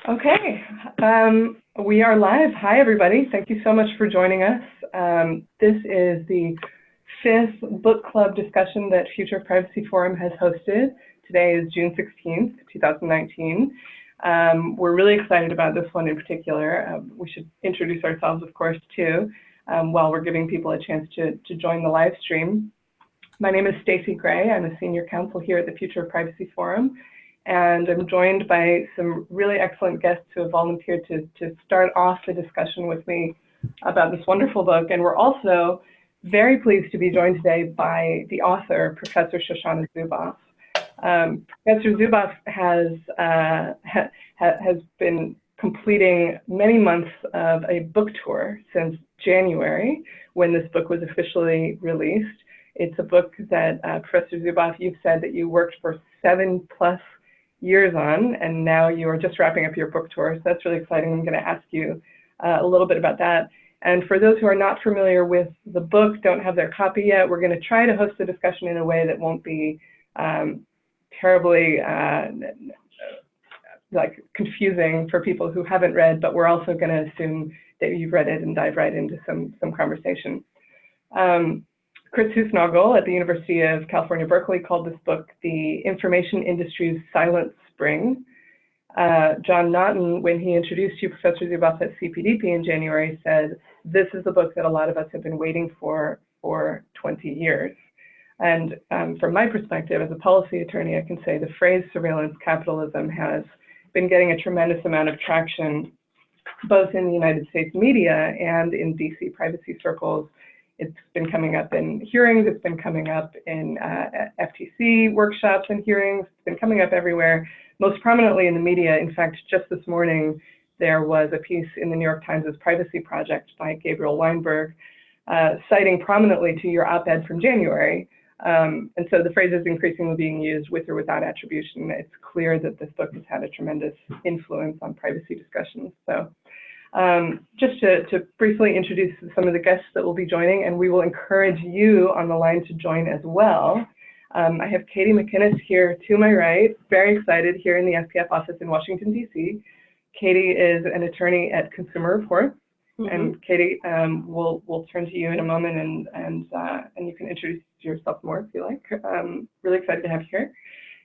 Okay, we are live. Hi, everybody. Thank you so much for joining us. This is the fifth book club discussion that Future Privacy Forum has hosted. Today is June 16th, 2019. We're really excited about this one in particular. We should introduce ourselves, of course, too, while we're giving people a chance to join the live stream. My name is Stacey Gray. I'm a senior counsel here at the Future Privacy Forum. And I'm joined by some really excellent guests who have volunteered to start off the discussion with me about this wonderful book. And we're also very pleased to be joined today by the author, Professor Shoshana Zuboff. Professor Zuboff has been completing many months of a book tour since January, when this book was officially released. It's a book that, Professor Zuboff, you've said that you worked for 7+ years on, and now you are just wrapping up your book tour. So that's really exciting. I'm going to ask you a little bit about that. And for those who are not familiar with the book, don't have their copy yet, we're going to try to host the discussion in a way that won't be terribly like confusing for people who haven't read, but we're also going to assume that you've read it and dive right into some conversation. Chris Hufnagel at the University of California, Berkeley called this book The Information Industry's Silent Spring. John Naughton, when he introduced you, Professor Zuboff, at CPDP in January, said, this is the book that a lot of us have been waiting for 20 years. And from my perspective as a policy attorney, I can say the phrase surveillance capitalism has been getting a tremendous amount of traction, both in the United States media and in DC privacy circles. It's been coming up in hearings, it's been coming up in FTC workshops and hearings, it's been coming up everywhere, most prominently in the media. In fact, just this morning, there was a piece in the New York Times' Privacy Project by Gabriel Weinberg, citing prominently to your op-ed from January. And so the phrase is increasingly being used with or without attribution. It's clear that this book has had a tremendous influence on privacy discussions. So just to briefly introduce some of the guests that will be joining, and we will encourage you on the line to join as well. I have Katie McInnis here to my right, very excited, here in the FPF office in Washington, D.C. Katie is an attorney at Consumer Reports. And Katie, we'll turn to you in a moment, and you can introduce yourself more if you like. Really excited to have you here.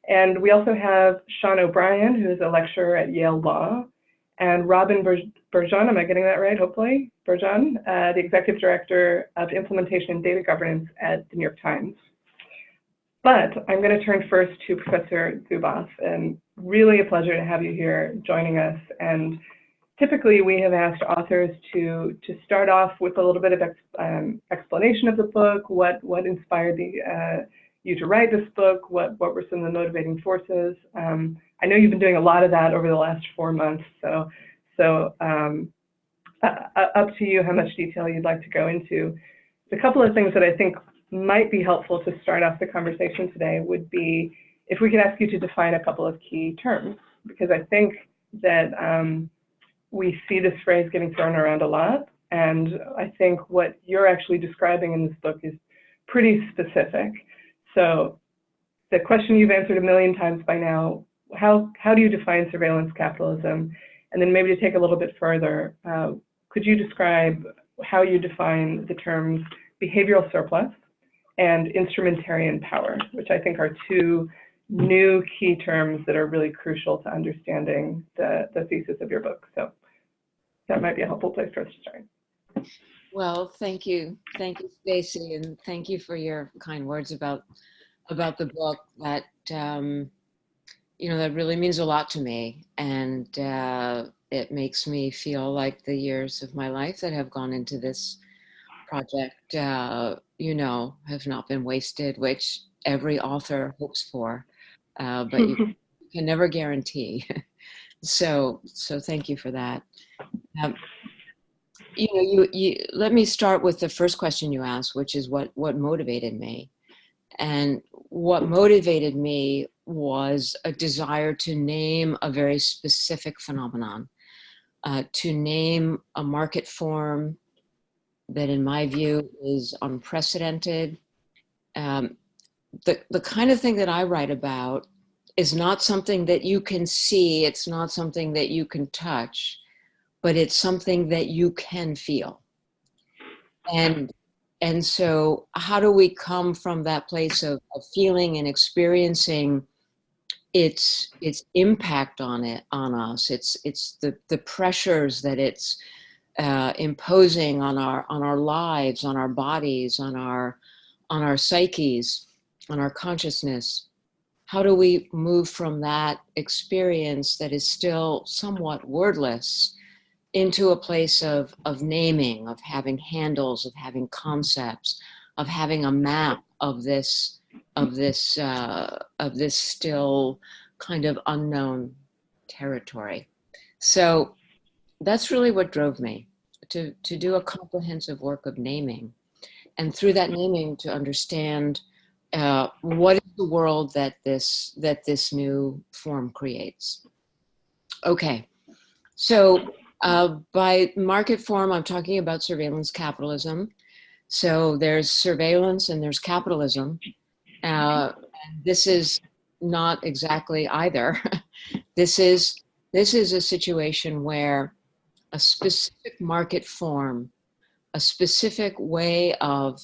And we also have Sean O'Brien, who is a lecturer at Yale Law, and Robin Berjon, am I getting that right, hopefully? Berjon, the Executive Director of Implementation and Data Governance at the New York Times. But I'm going to turn first to Professor Zuboff, and really a pleasure to have you here joining us. And typically we have asked authors to start off with a little bit of explanation of the book, what inspired you to write this book, what were some of the motivating forces. I know you've been doing a lot of that over the last 4 months, so up to you how much detail you'd like to go into. A couple of things that I think might be helpful to start off the conversation today would be if we could ask you to define a couple of key terms, because I think that we see this phrase getting thrown around a lot, and I think what you're actually describing in this book is pretty specific. So the question you've answered a million times by now, how do you define surveillance capitalism? And then maybe to take a little bit further, could you describe how you define the terms behavioral surplus and instrumentarian power, which I think are two new key terms that are really crucial to understanding the thesis of your book. So that might be a helpful place for us to start. Well, thank you, Stacey, and thank you for your kind words about the book. That that really means a lot to me, and it makes me feel like the years of my life that have gone into this project, have not been wasted, which every author hopes for, but you can never guarantee. So thank you for that. Let me start with the first question you asked, which is what motivated me. And what motivated me was a desire to name a very specific phenomenon, to name a market form that in my view is unprecedented. The kind of thing that I write about is not something that you can see, it's not something that you can touch, but it's something that you can feel. And so how do we come from that place of feeling and experiencing its impact on us, it's the pressures that it's imposing on our lives, on our bodies, on our psyches, on our consciousness? How do we move from that experience that is still somewhat wordless into a place of naming, of having handles, of having concepts, of having a map of this still kind of unknown territory? So that's really what drove me to do a comprehensive work of naming, and through that naming to understand what is the world that this new form creates. Okay, so by market form, I'm talking about surveillance capitalism. So there's surveillance and there's capitalism. And this is not exactly either. This is a situation where a specific market form, a specific way of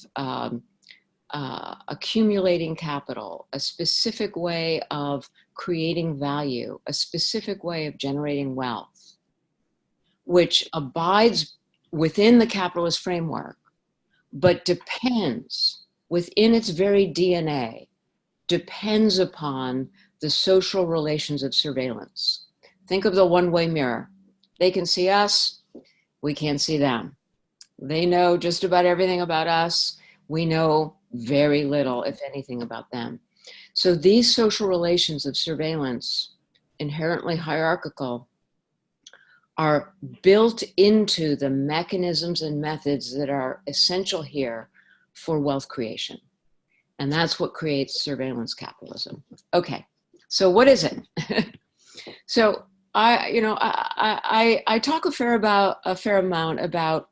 accumulating capital, a specific way of creating value, a specific way of generating wealth, which abides within the capitalist framework, but depends, within its very DNA, depends upon the social relations of surveillance. Think of the one-way mirror. They can see us, we can't see them. They know just about everything about us. We know very little, if anything, about them. So these social relations of surveillance, inherently hierarchical, are built into the mechanisms and methods that are essential here for wealth creation. And that's what creates surveillance capitalism. Okay, so what is it? So I talk a fair amount about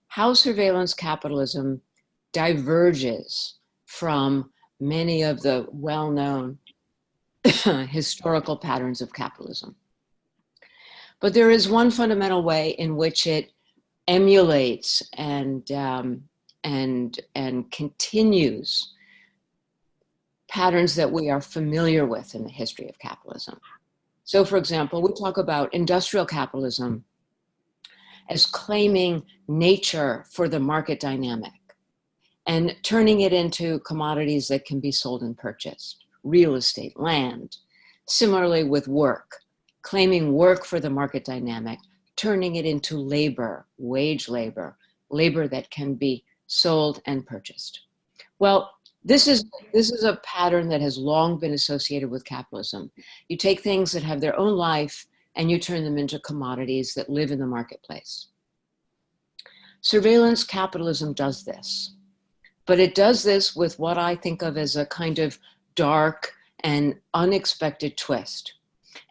how surveillance capitalism diverges from many of the well-known historical patterns of capitalism. But there is one fundamental way in which it emulates and continues patterns that we are familiar with in the history of capitalism. So, for example, we talk about industrial capitalism as claiming nature for the market dynamic and turning it into commodities that can be sold and purchased, real estate, land. Similarly with work, claiming work for the market dynamic, turning it into labor, wage labor, labor that can be sold and purchased. Well, this is a pattern that has long been associated with capitalism. You take things that have their own life and you turn them into commodities that live in the marketplace. Surveillance capitalism does this, but it does this with what I think of as a kind of dark and unexpected twist.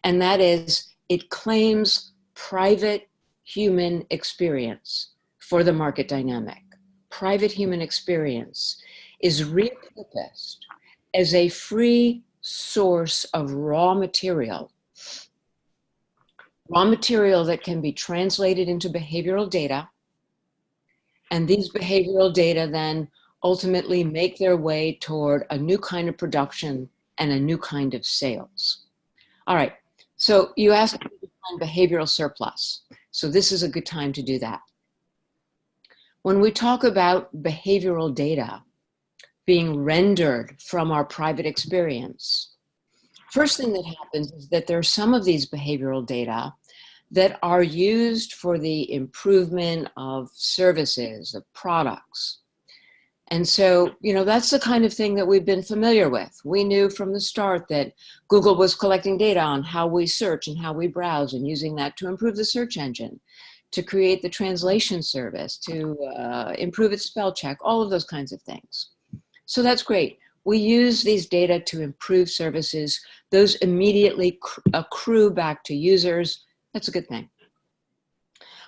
And that is, it claims private human experience for the market dynamic. Private human experience is repurposed as a free source of raw material that can be translated into behavioral data. And these behavioral data then ultimately make their way toward a new kind of production and a new kind of sales. All right, so you asked me to define behavioral surplus. So this is a good time to do that. When we talk about behavioral data being rendered from our private experience, first thing that happens is that there are some of these behavioral data that are used for the improvement of services, of products. And so, that's the kind of thing that we've been familiar with. We knew from the start that Google was collecting data on how we search and how we browse and using that to improve the search engine, to create the translation service, to improve its spell check, all of those kinds of things. So that's great. We use these data to improve services. Those immediately accrue back to users. That's a good thing.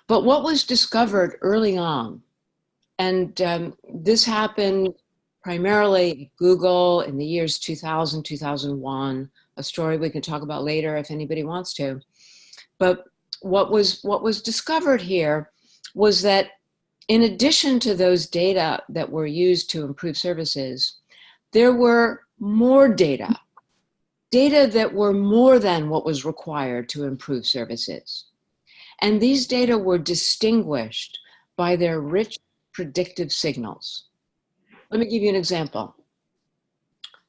But what was discovered early on, and this happened primarily Google in the years 2000, 2001, a story we can talk about later if anybody wants to. But what was discovered here was that in addition to those data that were used to improve services, there were more data that were more than what was required to improve services. And these data were distinguished by their rich predictive signals. Let me give you an example.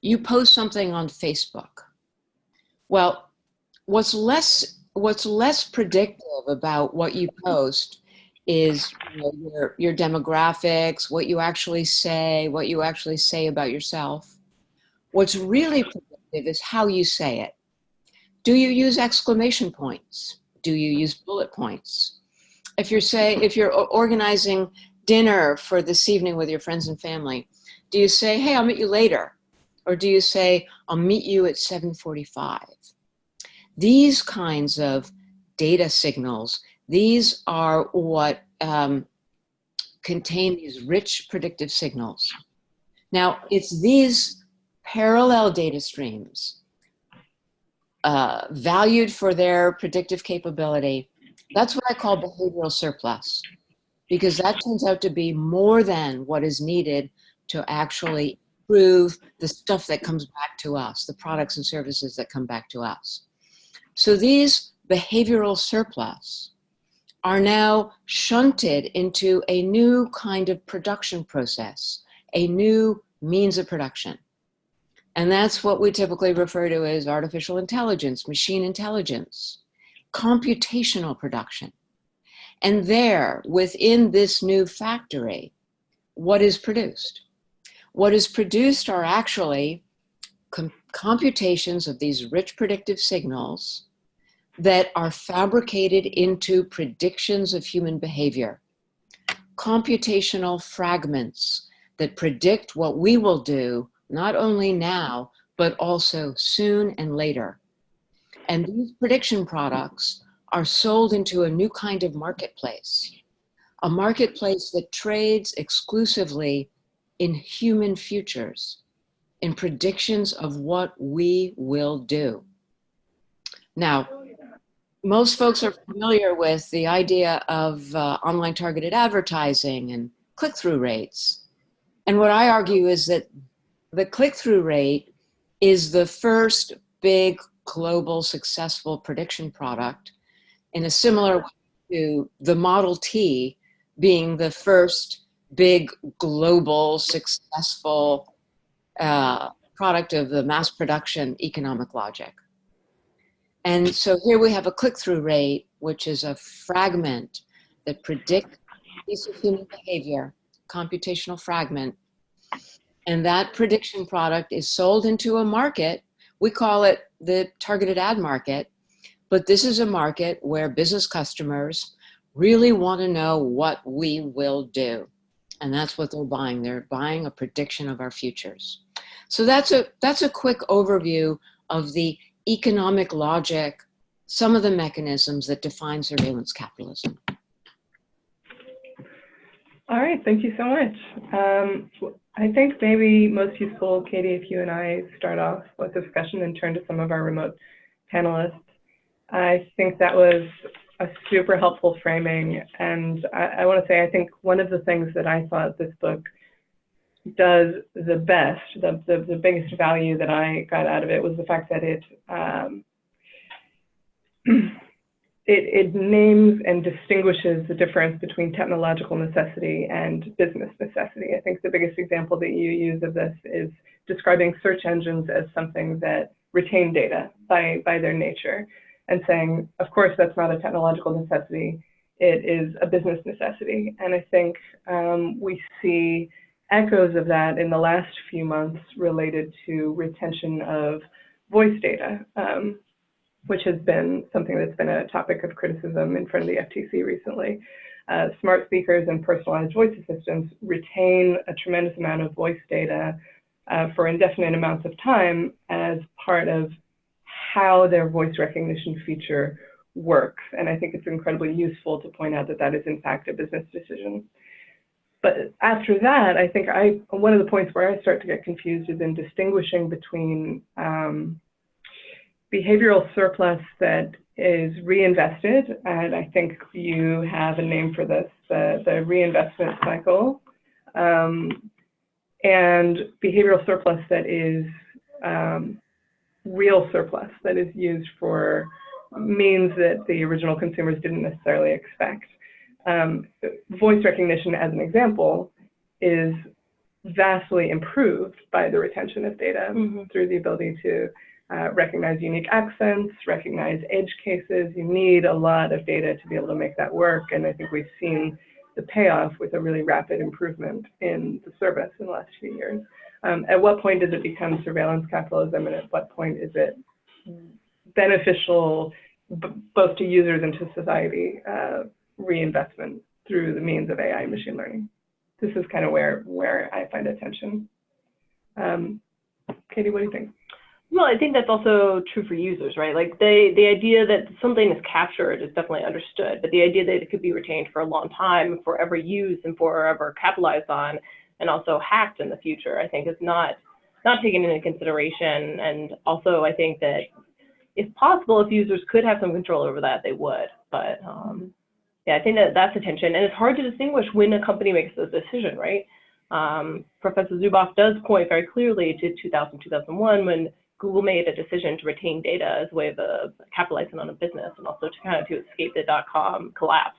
You post something on Facebook. Well, what's less predictive about what you post is your demographics, what you actually say about yourself. What's really predictive is how you say it. Do you use exclamation points? Do you use bullet points? If you're organizing dinner for this evening with your friends and family, do you say, hey, I'll meet you later? Or do you say, I'll meet you at 7:45? These kinds of data signals, these are what contain these rich predictive signals. Now, it's these parallel data streams, valued for their predictive capability. That's what I call behavioral surplus, because that turns out to be more than what is needed to actually improve the stuff that comes back to us, the products and services that come back to us. So these behavioral surplus are now shunted into a new kind of production process, a new means of production. And that's what we typically refer to as artificial intelligence, machine intelligence, computational production. And there, within this new factory, what is produced? What is produced are actually computations of these rich predictive signals that are fabricated into predictions of human behavior. Computational fragments that predict what we will do, not only now, but also soon and later. And these prediction products are sold into a new kind of marketplace, a marketplace that trades exclusively in human futures, in predictions of what we will do. Now, most folks are familiar with the idea of online targeted advertising and click-through rates. And what I argue is that the click-through rate is the first big global successful prediction product, in a similar way to the Model T being the first big global successful product of the mass production economic logic. And so here we have a click-through rate, which is a fragment that predicts a piece of human behavior, computational fragment. And that prediction product is sold into a market. We call it the targeted ad market, but this is a market where business customers really want to know what we will do. And that's what they're buying. They're buying a prediction of our futures. So that's a quick overview of the economic logic, some of the mechanisms that define surveillance capitalism. All right, thank you so much. I think maybe most useful, Katie, if you and I start off with the discussion and turn to some of our remote panelists. I think that was a super helpful framing. And I want to say, I think one of the things that I thought this book does the best, the biggest value that I got out of it was the fact that it names and distinguishes the difference between technological necessity and business necessity. I think the biggest example that you use of this is describing search engines as something that retain data by their nature, and saying, of course, that's not a technological necessity, it is a business necessity. And I think we see echoes of that in the last few months related to retention of voice data, which has been something that's been a topic of criticism in front of the FTC recently. Smart speakers and personalized voice assistants retain a tremendous amount of voice data for indefinite amounts of time as part of how their voice recognition feature works. And I think it's incredibly useful to point out that that is in fact a business decision. But after that, I think one of the points where I start to get confused is in distinguishing between behavioral surplus that is reinvested, and I think you have a name for this, the reinvestment cycle, and behavioral surplus that is real surplus, that is used for means that the original consumers didn't necessarily expect. Voice recognition, as an example, is vastly improved by the retention of data through the ability to recognize unique accents, recognize edge cases. You need a lot of data to be able to make that work, and I think we've seen the payoff with a really rapid improvement in the service in the last few years. At what point does it become surveillance capitalism, and at what point is it beneficial both to users and to society reinvestment through the means of AI and machine learning? This is kind of where I find attention. Katie, what do you think? Well, I think that's also true for users, right? Like the idea that something is captured is definitely understood, but the idea that it could be retained for a long time, forever used and forever capitalized on, and also hacked in the future, I think is not taken into consideration. And also, I think that if possible, if users could have some control over that, they would. But yeah, I think that's the tension, and it's hard to distinguish when a company makes a decision, right? Professor Zuboff does point very clearly to 2000, 2001 when Google made a decision to retain data as a way of capitalizing on a business, and also to escape the .com collapse.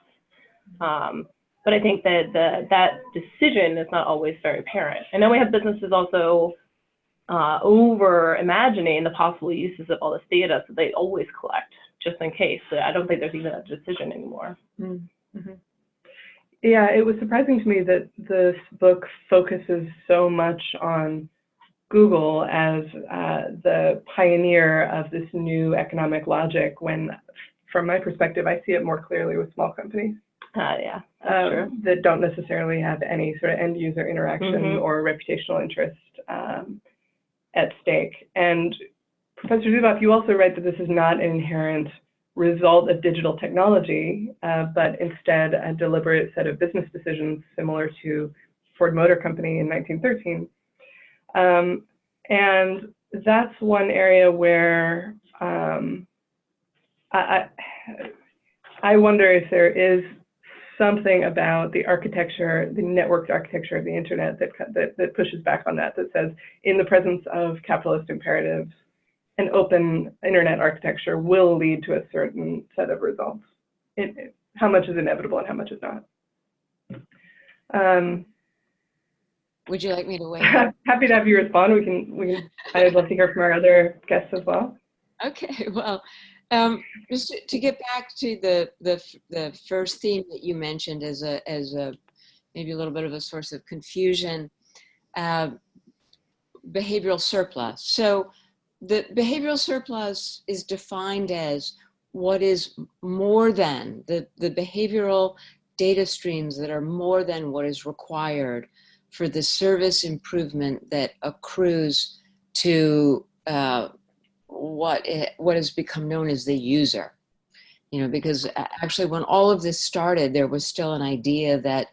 But I think that that decision is not always very apparent. And then we have businesses also over imagining the possible uses of all this data, so they always collect just in case. So I don't think there's even a decision anymore. Mm-hmm. Yeah, it was surprising to me that this book focuses so much on Google as the pioneer of this new economic logic, when from my perspective, I see it more clearly with small companies. Yeah, that's true. That don't necessarily have any sort of end user interaction or reputational interest at stake. And Professor Zuboff, you also write that this is not an inherent result of digital technology, but instead a deliberate set of business decisions similar to Ford Motor Company in 1913. And that's one area where I wonder if there is something about the architecture, the networked architecture of the internet that pushes back on that, that says in the presence of capitalist imperatives, an open internet architecture will lead to a certain set of results. How much is inevitable and how much is not? Would you like me to weigh in? Happy to have you respond. We can. I'd love to hear from our other guests as well. Okay. Well, just to get back to the first theme that you mentioned as a maybe a little bit of a source of confusion, behavioral surplus. So the behavioral surplus is defined as what is more than the behavioral data streams that are more than what is required for the service improvement that accrues to what has become known as the user. You know, because actually when all of this started, there was still an idea that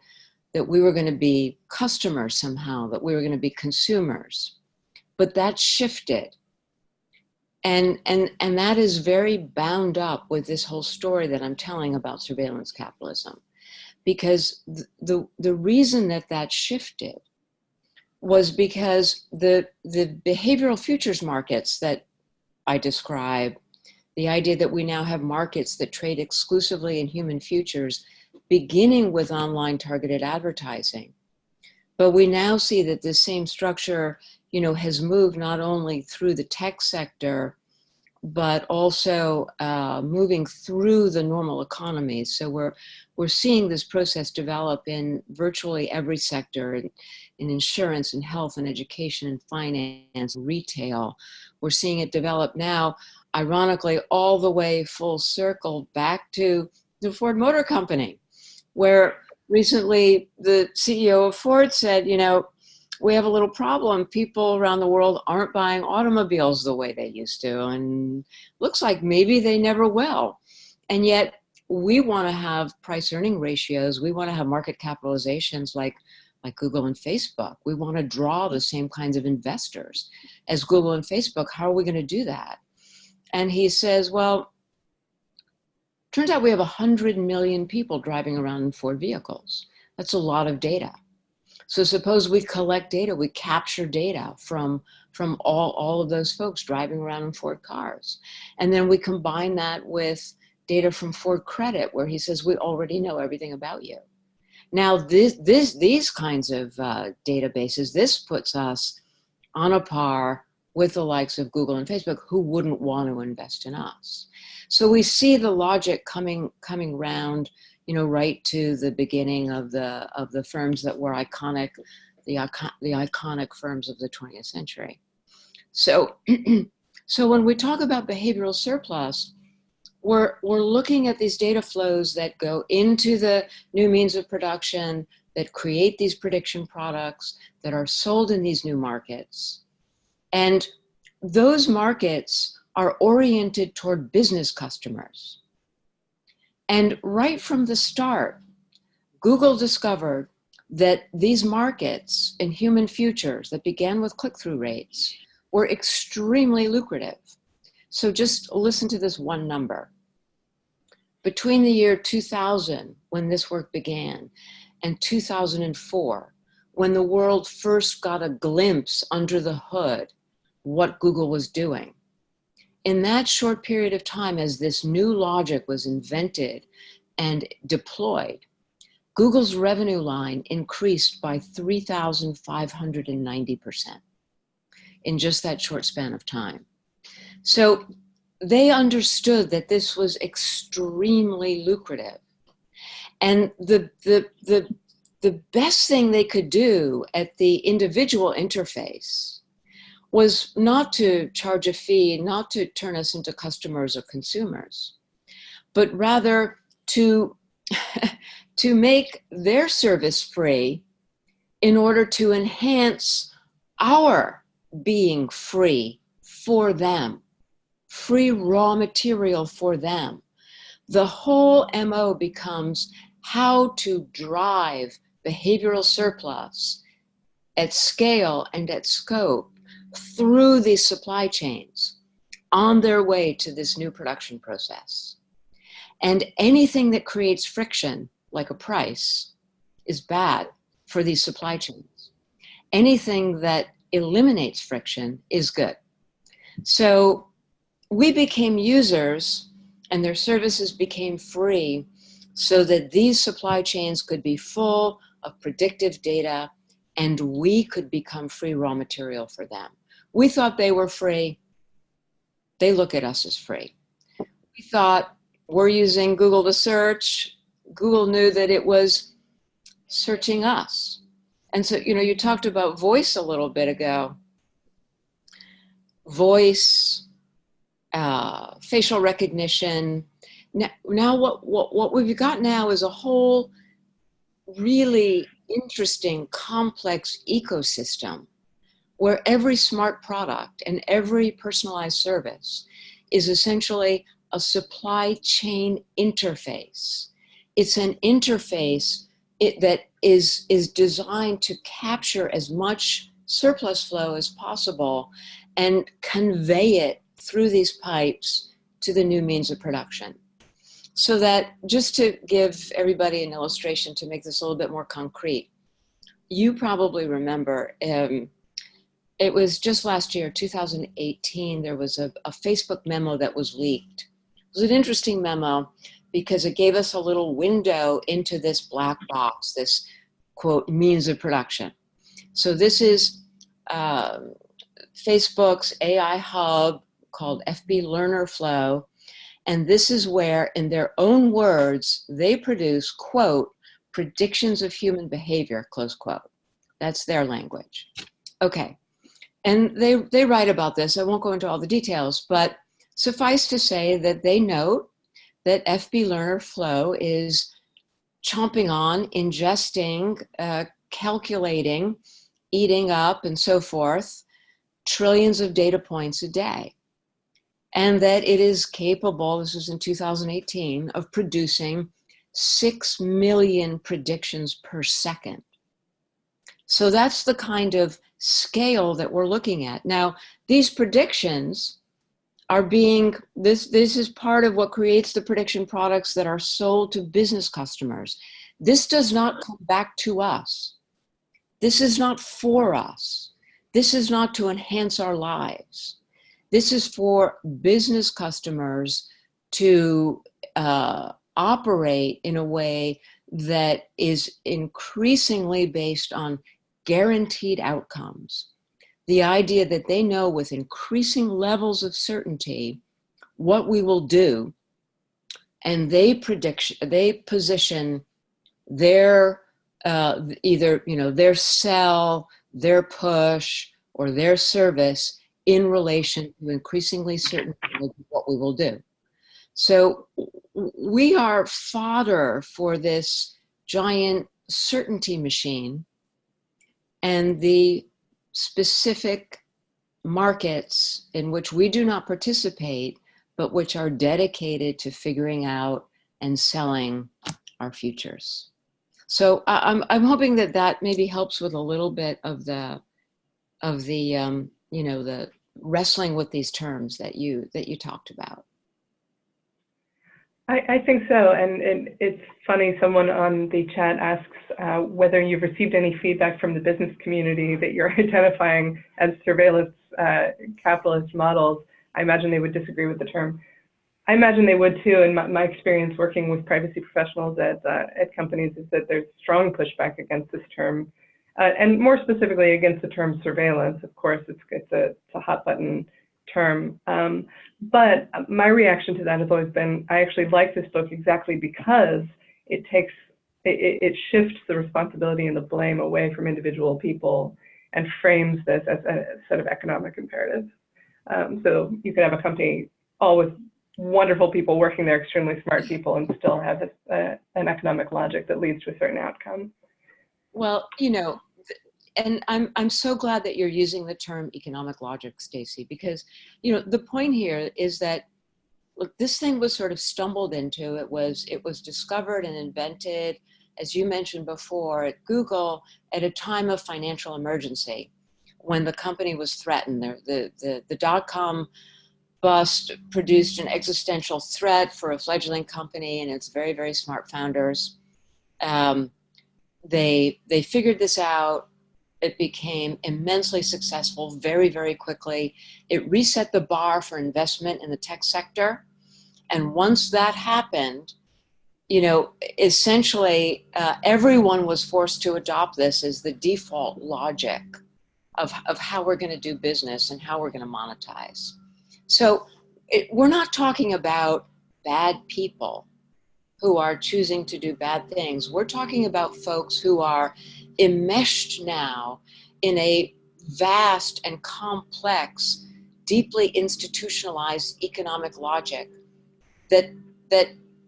we were going to be customers somehow, that we were going to be consumers. But that shifted. And that is very bound up with this whole story that I'm telling about surveillance capitalism. Because the reason that shifted was because the behavioral futures markets that I describe, the idea that we now have markets that trade exclusively in human futures, beginning with online targeted advertising. But we now see that this same structure, you know, has moved not only through the tech sector, but also moving through the normal economy. So we're seeing this process develop in virtually every sector, in insurance and health and education and finance, retail. We're seeing it develop now, ironically, all the way full circle back to the Ford Motor Company, where recently the CEO of Ford said, you know, we have a little problem. People around the world aren't buying automobiles the way they used to, and looks like maybe they never will. And yet we want to have price earning ratios. We want to have market capitalizations like like Google and Facebook. We want to draw the same kinds of investors as Google and Facebook. How are we going to do that? And he says, well, turns out we have 100 million people driving around in Ford vehicles. That's a lot of data. So suppose we collect data, we capture data from all of those folks driving around in Ford cars. And then we combine that with data from Ford Credit, where he says, we already know everything about you. Now, these kinds of databases, this puts us on a par with the likes of Google and Facebook, who wouldn't want to invest in us. So we see the logic coming round, right to the beginning of the firms that were iconic, the iconic firms of the 20th century. So, so when we talk about behavioral surplus, we're looking at these data flows that go into the new means of production, that create these prediction products, that are sold in these new markets. And those markets are oriented toward business customers. And right from the start, Google discovered that these markets in human futures that began with click-through rates were extremely lucrative. So just listen to this one number. Between the year 2000, when this work began, and 2004, when the world first got a glimpse under the hood what Google was doing, in that short period of time, as this new logic was invented and deployed, Google's revenue line increased by 3,590% in just that short span of time. So they understood that this was extremely lucrative. And the best thing they could do at the individual interface was not to charge a fee, not to turn us into customers or consumers, but rather to, to make their service free in order to enhance our being free for them, free raw material for them. The whole MO becomes how to drive behavioral surplus at scale and at scope through these supply chains on their way to this new production process. And anything that creates friction, like a price, is bad for these supply chains. Anything that eliminates friction is good. So we became users and their services became free so that these supply chains could be full of predictive data and we could become free raw material for them. We thought they were free. They look at us as free. We thought we're using Google to search. Google knew that it was searching us. And so, you talked about voice a little bit ago. Voice, facial recognition. Now what we've got now is a whole really interesting, complex ecosystem where every smart product and every personalized service is essentially a supply chain interface. It's an interface that is designed to capture as much surplus flow as possible and convey it through these pipes to the new means of production. So that, just to give everybody an illustration to make this a little bit more concrete, you probably remember, it was just last year, 2018, there was a Facebook memo that was leaked. It was an interesting memo because it gave us a little window into this black box, this, quote, means of production. So this is Facebook's AI hub called FB Learner Flow. And this is where, in their own words, they produce, quote, predictions of human behavior, close quote. That's their language. Okay. And they write about this. I won't go into all the details, but suffice to say that they note that FB Learner Flow is chomping on, ingesting, calculating, eating up, and so forth, trillions of data points a day. And that it is capable, this was in 2018, of producing 6 million predictions per second. So that's the kind of scale that we're looking at. Now, these predictions are being, this is part of what creates the prediction products that are sold to business customers. This does not come back to us. This is not for us. This is not to enhance our lives. This is for business customers to operate in a way that is increasingly based on guaranteed outcomes. The idea that they know with increasing levels of certainty what we will do, and they position their either their sell, their push, or their service in relation to increasingly certain what we will do. So we are fodder for this giant certainty machine, and the specific markets in which we do not participate, but which are dedicated to figuring out and selling our futures. So I'm hoping that that maybe helps with a little bit of the the wrestling with these terms that you talked about. I think so, and it's funny, someone on the chat asks whether you've received any feedback from the business community that you're identifying as surveillance capitalist models. I imagine they would disagree with the term. I imagine they would too, and my experience working with privacy professionals at companies is that there's strong pushback against this term, and more specifically against the term surveillance. Of course, it's a hot button term. But my reaction to that has always been, I actually like this book exactly because it shifts the responsibility and the blame away from individual people and frames this as a set of economic imperatives. So you could have a company all with wonderful people working there, extremely smart people, and still have an economic logic that leads to a certain outcome. Well, and I'm so glad that you're using the term economic logic, Stacey, because the point here is that, look, this thing was sort of stumbled into. It was discovered and invented, as you mentioned before, at Google at a time of financial emergency, when the company was threatened. The dot-com bust produced an existential threat for a fledgling company and its very, very smart founders. They figured this out. It became immensely successful very, very quickly. It reset the bar for investment in the tech sector. And once that happened, essentially everyone was forced to adopt this as the default logic of how we're going to do business and how we're going to monetize. So we're not talking about bad people who are choosing to do bad things. We're talking about folks who are enmeshed now in a vast and complex, deeply institutionalized economic logic that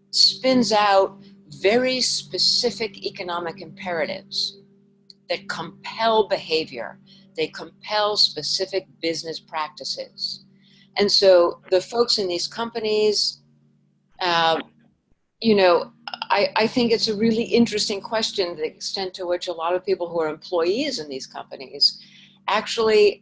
spins out very specific economic imperatives that compel behavior. They compel specific business practices. And so the folks in these companies, I think it's a really interesting question, the extent to which a lot of people who are employees in these companies actually,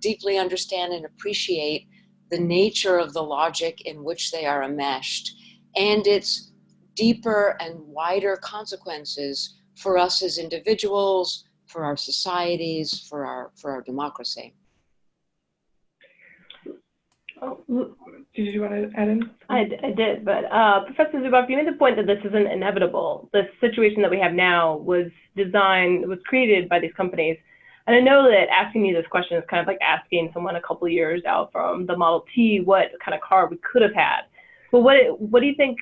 deeply understand and appreciate the nature of the logic in which they are enmeshed and its deeper and wider consequences for us as individuals, for our societies, for our democracy. Oh, did you want to add in? I did, but Professor Zuboff, you made the point that this isn't inevitable. The situation that we have now was created by these companies. And I know that asking you this question is kind of like asking someone a couple of years out from the Model T what kind of car we could have had. But what do you think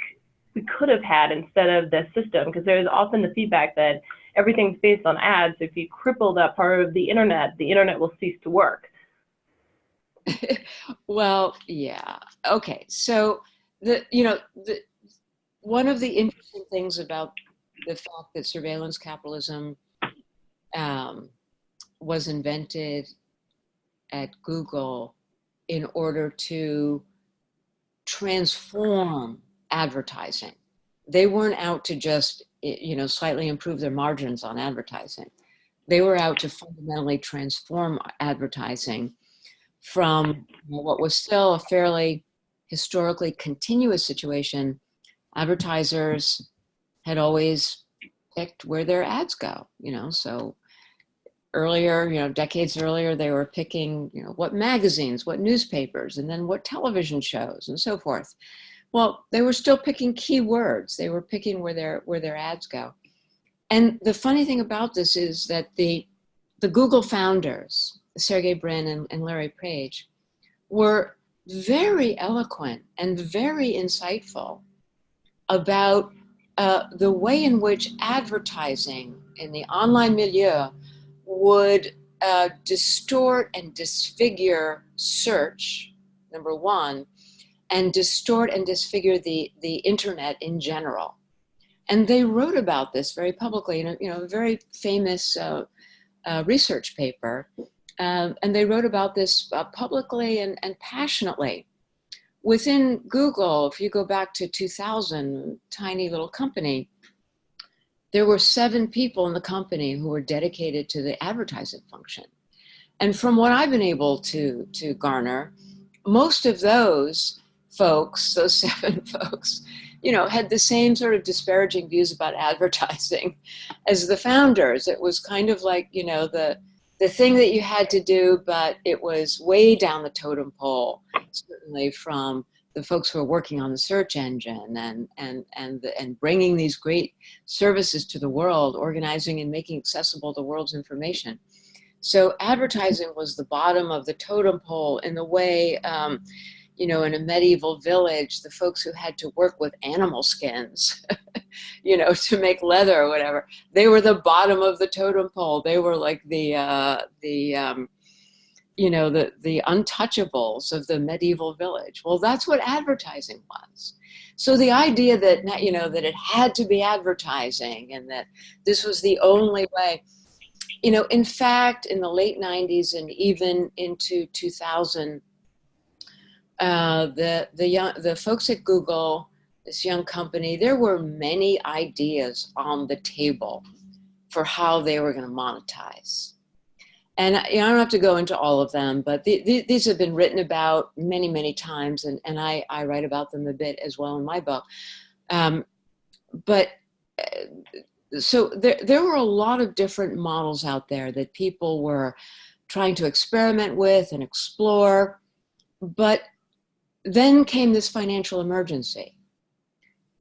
we could have had instead of this system? Because there's often the feedback that everything's based on ads. If you cripple that part of the internet will cease to work. Well, yeah. Okay. So one of the interesting things about the fact that surveillance capitalism was invented at Google in order to transform advertising. They weren't out to just, slightly improve their margins on advertising. They were out to fundamentally transform advertising from what was still a fairly historically continuous situation. Advertisers had always picked where their ads go, so earlier, decades earlier, they were picking, what magazines, what newspapers, and then what television shows and so forth. Well, they were still picking keywords. They were picking where their ads go. And the funny thing about this is that the Google founders, Sergey Brin and Larry Page, were very eloquent and very insightful about the way in which advertising in the online milieu would distort and disfigure search, number one, and distort and disfigure the internet in general. And they wrote about this very publicly in a very famous research paper. And they wrote about this publicly and passionately. Within Google, if you go back to 2000, tiny little company, there were 7 people in the company who were dedicated to the advertising function. And from what I've been able to garner, most of those folks, those 7 folks, had the same sort of disparaging views about advertising as the founders. It was kind of like, the thing that you had to do, but it was way down the totem pole, certainly from the folks who are working on the search engine and bringing these great services to the world, organizing and making accessible the world's information. So advertising was the bottom of the totem pole in the way, in a medieval village, the folks who had to work with animal skins, to make leather or whatever, they were the bottom of the totem pole. They were like the untouchables of the medieval village. Well, that's what advertising was. So the idea that, that it had to be advertising and that this was the only way, in fact, in the late 90s and even into 2000, the folks at Google, this young company, there were many ideas on the table for how they were going to monetize. And I don't have to go into all of them, but these have been written about many, many times, and I write about them a bit as well in my book. So there were a lot of different models out there that people were trying to experiment with and explore, but then came this financial emergency.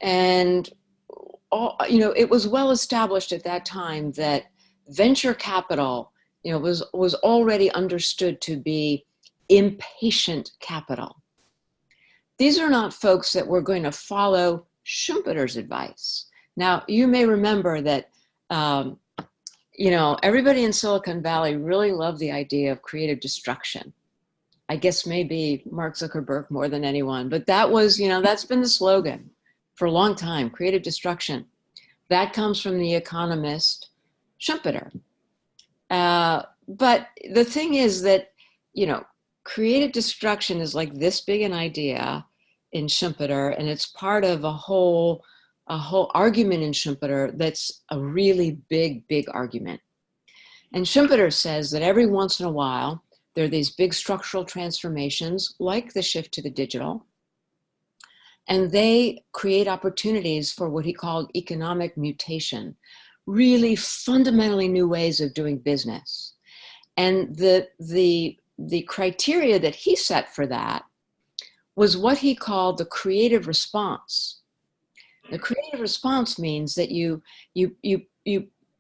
And it was well established at that time that venture capital, was already understood to be impatient capital. These are not folks that were going to follow Schumpeter's advice. Now, you may remember that, everybody in Silicon Valley really loved the idea of creative destruction. I guess maybe Mark Zuckerberg more than anyone, but that was, that's been the slogan for a long time, creative destruction. That comes from the economist Schumpeter. But the thing is that, creative destruction is like this big an idea in Schumpeter, and it's part of a whole argument in Schumpeter that's a really big argument. And Schumpeter says that every once in a while, there are these big structural transformations, like the shift to the digital, and they create opportunities for what he called economic mutation, really fundamentally new ways of doing business. And the criteria that he set for that was what he called the creative response. The creative response means that you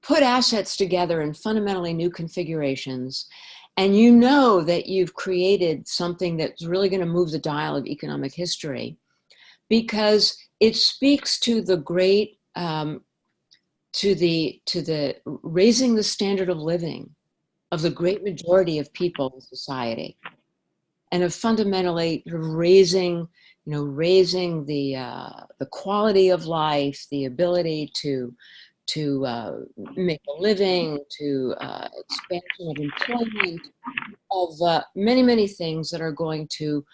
put assets together in fundamentally new configurations, and you know that you've created something that's really going to move the dial of economic history, because it speaks to the great, to the raising the standard of living of the great majority of people in society, and of fundamentally raising the quality of life, the ability to make a living, to expansion of employment, of many things that are going to,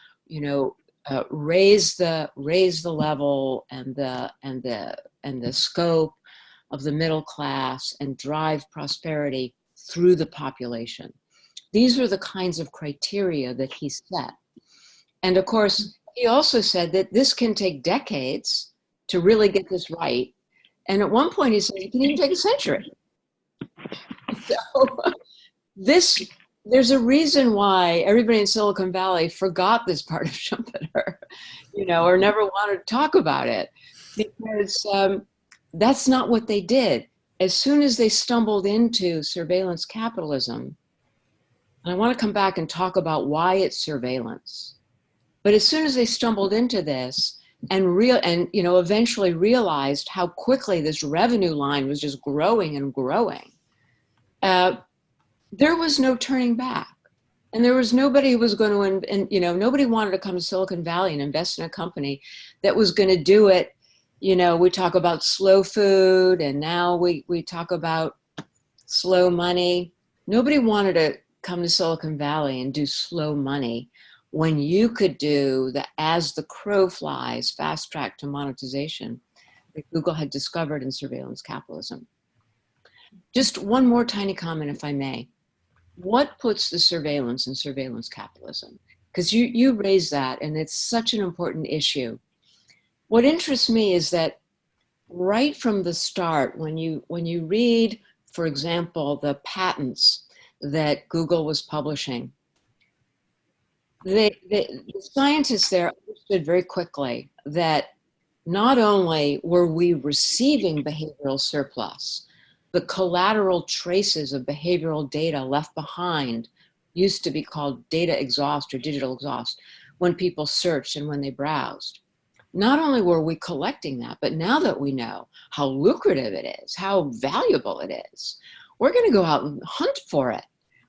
raise the level and the scope of the middle class and drive prosperity through the population. These are the kinds of criteria that he set. And of course, he also said that this can take decades to really get this right. And at one point he said it can even take a century. So there's a reason why everybody in Silicon Valley forgot this part of Schumpeter, or never wanted to talk about it, because that's not what they did. As soon as they stumbled into surveillance capitalism, and I want to come back and talk about why it's surveillance, but as soon as they stumbled into this and eventually realized how quickly this revenue line was just growing and growing, there was no turning back. And there was nobody who was going to, nobody wanted to come to Silicon Valley and invest in a company that was going to do it. We talk about slow food, and now we talk about slow money. Nobody wanted to come to Silicon Valley and do slow money when you could do the as the crow flies fast track to monetization that Google had discovered in surveillance capitalism. Just one more tiny comment, if I may. What puts the surveillance in surveillance capitalism? Because you raised that, and it's such an important issue. What interests me is that right from the start, when you read, for example, the patents that Google was publishing, the scientists there understood very quickly that not only were we receiving behavioral surplus, the collateral traces of behavioral data left behind used to be called data exhaust or digital exhaust when people searched and when they browsed. Not only were we collecting that, but now that we know how lucrative it is, how valuable it is, we're going to go out and hunt for it.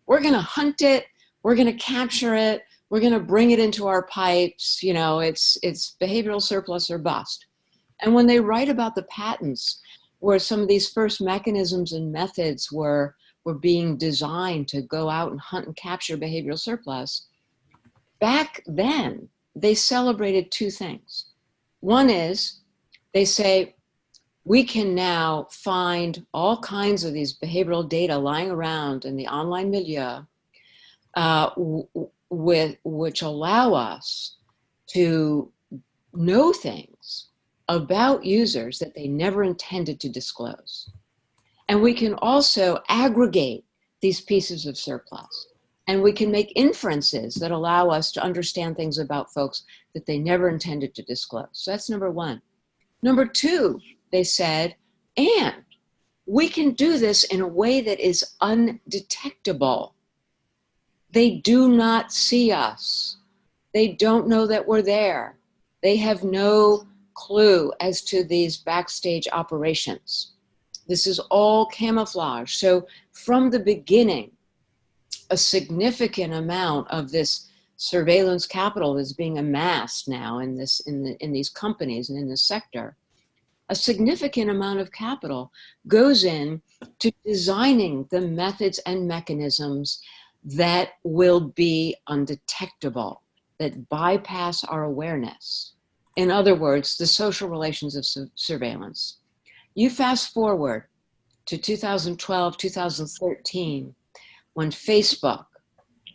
We're going to hunt it. We're going to capture it. We're going to bring it into our pipes. It's behavioral surplus or bust. And when they write about the patents, where some of these first mechanisms and methods were being designed to go out and hunt and capture behavioral surplus, back then, they celebrated two things. One is, they say, we can now find all kinds of these behavioral data lying around in the online milieu, which allow us to know things about users that they never intended to disclose. And we can also aggregate these pieces of surplus. And we can make inferences that allow us to understand things about folks that they never intended to disclose. So that's number one. Number two, they said, and we can do this in a way that is undetectable. They do not see us. They don't know that we're there. They have no clue as to these backstage operations. This is all camouflage. So from the beginning, a significant amount of this surveillance capital is being amassed now in these companies and in this sector. A significant amount of capital goes in to designing the methods and mechanisms that will be undetectable, that bypass our awareness. In other words, the social relations of surveillance. You fast forward to 2012, 2013, when Facebook,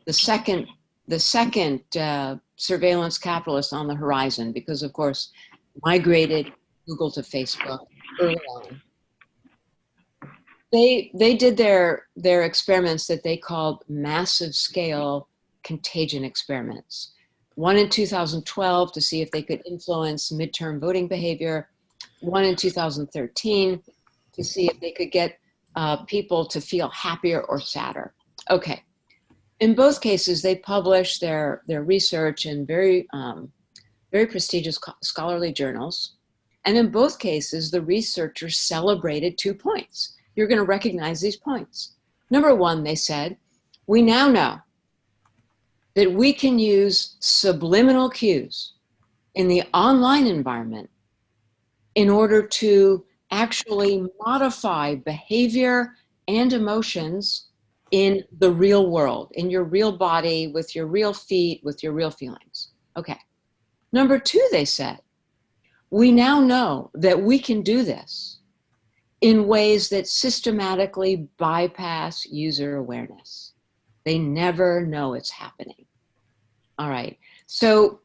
the second surveillance capitalist on the horizon, because of course, migrated Google to Facebook early on. They did their experiments that they called massive scale contagion experiments. One in 2012 to see if they could influence midterm voting behavior. One in 2013 to see if they could get people to feel happier or sadder. Okay. In both cases, they published their research in very prestigious scholarly journals. And in both cases, the researchers celebrated 2 points. You're going to recognize these points. Number one, they said, we now know that we can use subliminal cues in the online environment in order to actually modify behavior and emotions in the real world, in your real body, with your real feet, with your real feelings. Okay. Number two, they said, we now know that we can do this in ways that systematically bypass user awareness. They never know it's happening. All right, so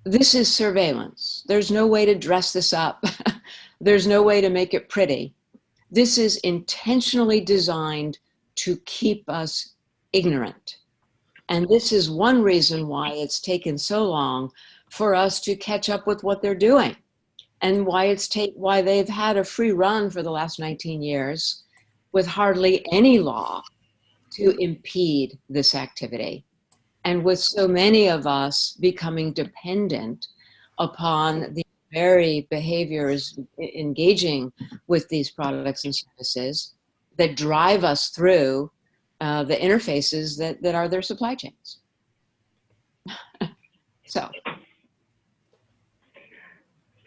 this is surveillance. There's no way to dress this up. There's no way to make it pretty. This is intentionally designed to keep us ignorant. And this is one reason why it's taken so long for us to catch up with what they're doing, and why they've had a free run for the last 19 years with hardly any law to impede this activity. And with so many of us becoming dependent upon the very behaviors engaging with these products and services that drive us through the interfaces that are their supply chains. So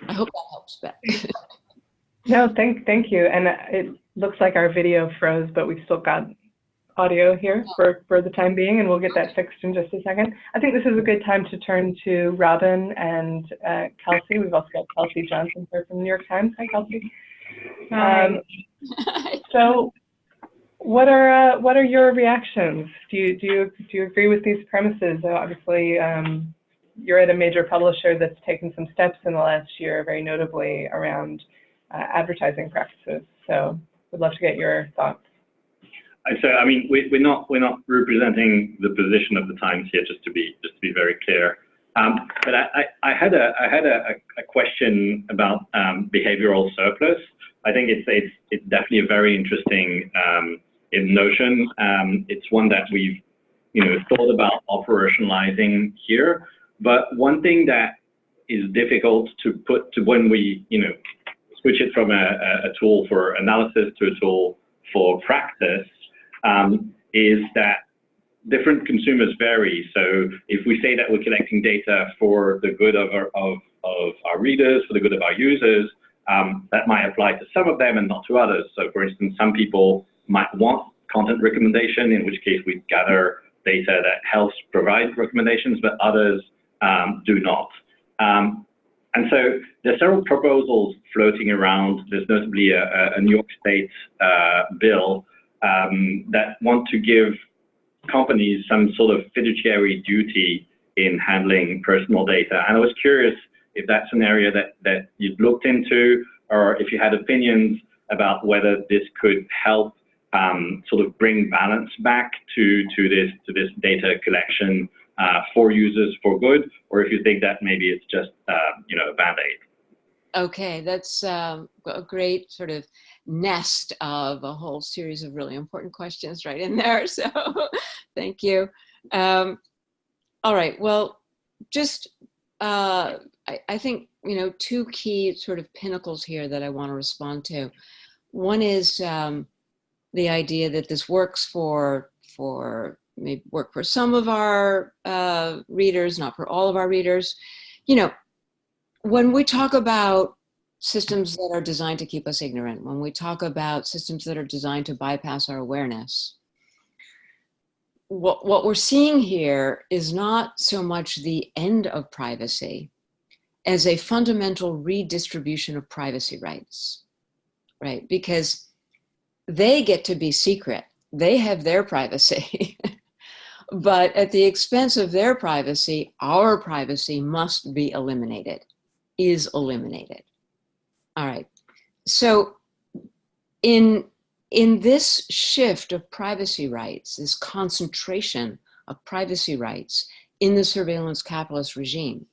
I hope that helps, Beth. No, thank you. And it looks like our video froze, but we've still got audio here for the time being, and we'll get that fixed in just a second. I think this is a good time to turn to Robin and Kelsey. We've also got Kelsey Johnson here from the New York Times. Hi, Kelsey. So what are your reactions? Do you agree with these premises? Obviously, you're at a major publisher that's taken some steps in the last year, very notably around advertising practices. So we'd love to get your thoughts. So, I mean, we're not representing the position of the Times here, just to be very clear. But I had a question about behavioral surplus. I think it's definitely a very interesting notion. It's one that we've thought about operationalizing here. But one thing that is difficult to put to when we switch it from a tool for analysis to a tool for practice. Is that different consumers vary. So if we say that we're collecting data for the good of our readers, for the good of our users, that might apply to some of them and not to others. So for instance, some people might want content recommendation, in which case we gather data that helps provide recommendations, but others do not. And so there are several proposals floating around. There's notably a New York State bill that want to give companies some sort of fiduciary duty in handling personal data. And I was curious if that's an area that you'd looked into, or if you had opinions about whether this could help sort of bring balance back to this data collection for users for good, or if you think that maybe it's just a Band-Aid. Okay, that's a great sort of nest of a whole series of really important questions right in there. So thank you. All right, well, just I think, two key sort of pinnacles here that I want to respond to. One is the idea that this works may work for some of our readers, not for all of our readers. When we talk about systems that are designed to keep us ignorant, when we talk about systems that are designed to bypass our awareness, what we're seeing here is not so much the end of privacy as a fundamental redistribution of privacy rights, right? Because they get to be secret. They have their privacy. But at the expense of their privacy, our privacy must be eliminated, is eliminated. All right. So in this shift of privacy rights, this concentration of privacy rights in the surveillance capitalist regime,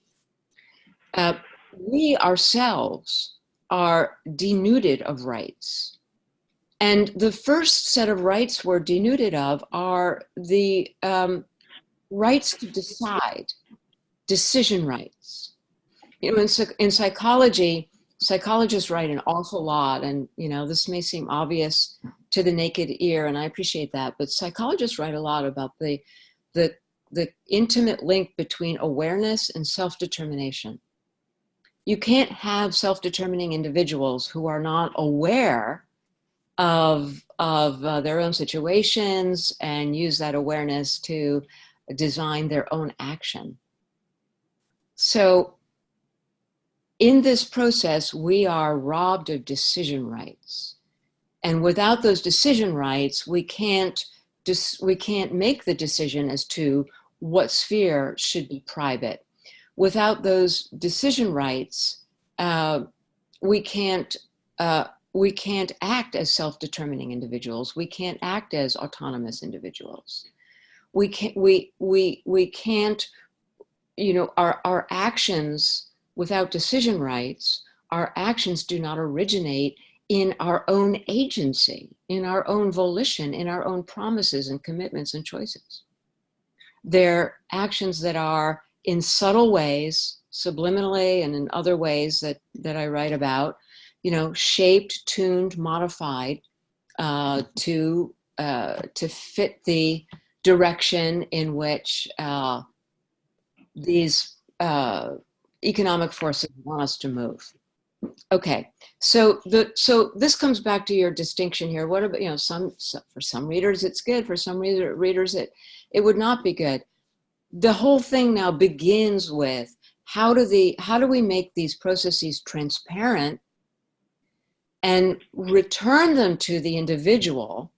we ourselves are denuded of rights. And the first set of rights we're denuded of are the rights to decide, decision rights. In psychology, psychologists write an awful lot, and this may seem obvious to the naked ear, and I appreciate that, but psychologists write a lot about the intimate link between awareness and self-determination. You can't have self-determining individuals who are not aware of their own situations and use that awareness to design their own action. So in this process, we are robbed of decision rights. And without those decision rights, we can't make the decision as to what sphere should be private. Without those decision rights, we can't act as self-determining individuals. We can't act as autonomous individuals. We can't, you know, our actions without decision rights, our actions do not originate in our own agency, in our own volition, in our own promises and commitments and choices. They're actions that are in subtle ways, subliminally and in other ways that I write about, you know, shaped, tuned, modified to fit the direction in which these economic forces want us to move. Okay, so this comes back to your distinction here. What about, you know, for some readers it's good, for some readers it would not be good. The whole thing now begins with how do we make these processes transparent and return them to the individual,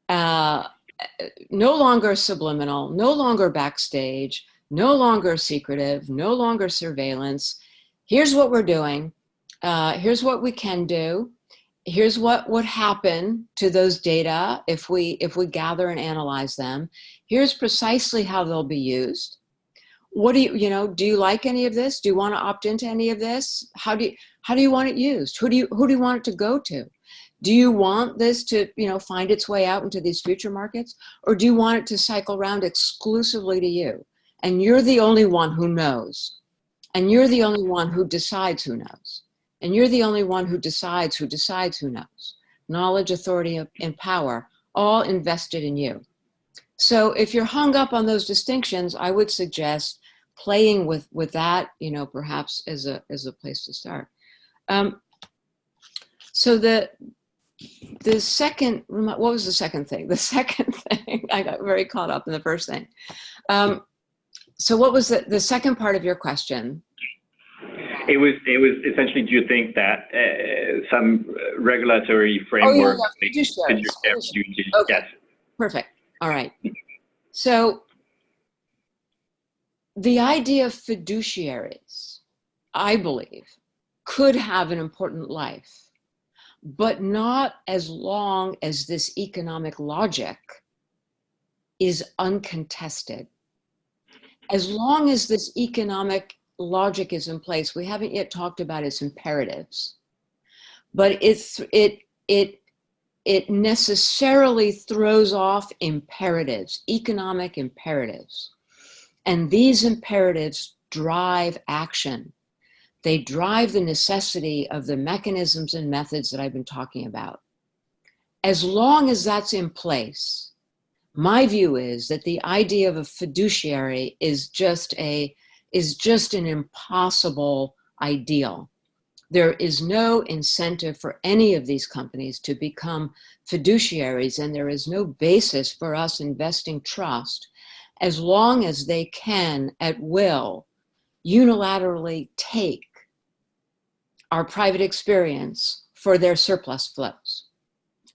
no longer subliminal, no longer backstage, no longer secretive, no longer surveillance. Here's what we're doing. Here's what we can do. Here's what would happen to those data if we gather and analyze them. Here's precisely how they'll be used. What do you like any of this? Do you want to opt into any of this? How do you want it used? Who do you want it to go to? Do you want this to, you know, find its way out into these future markets? Or do you want it to cycle around exclusively to you? And you're the only one who knows. And you're the only one who decides who knows. And you're the only one who decides who knows. Knowledge, authority, and power, all invested in you. So if you're hung up on those distinctions, I would suggest playing with that, you know, perhaps as a place to start. So the second, what was the second thing? The second thing, I got very caught up in the first thing. So what was the second part of your question? It was essentially, do you think that some regulatory framework Okay. Yes. Perfect. All right. So the idea of fiduciaries, I believe, could have an important life, but not as long as this economic logic is uncontested. As long as this economic logic is in place, we haven't yet talked about its imperatives, but it necessarily throws off imperatives, economic imperatives. And these imperatives drive action. They drive the necessity of the mechanisms and methods that I've been talking about. As long as that's in place, my view is that the idea of a fiduciary is just an impossible ideal. There is no incentive for any of these companies to become fiduciaries, and there is no basis for us investing trust as long as they can, at will, unilaterally take our private experience for their surplus flows.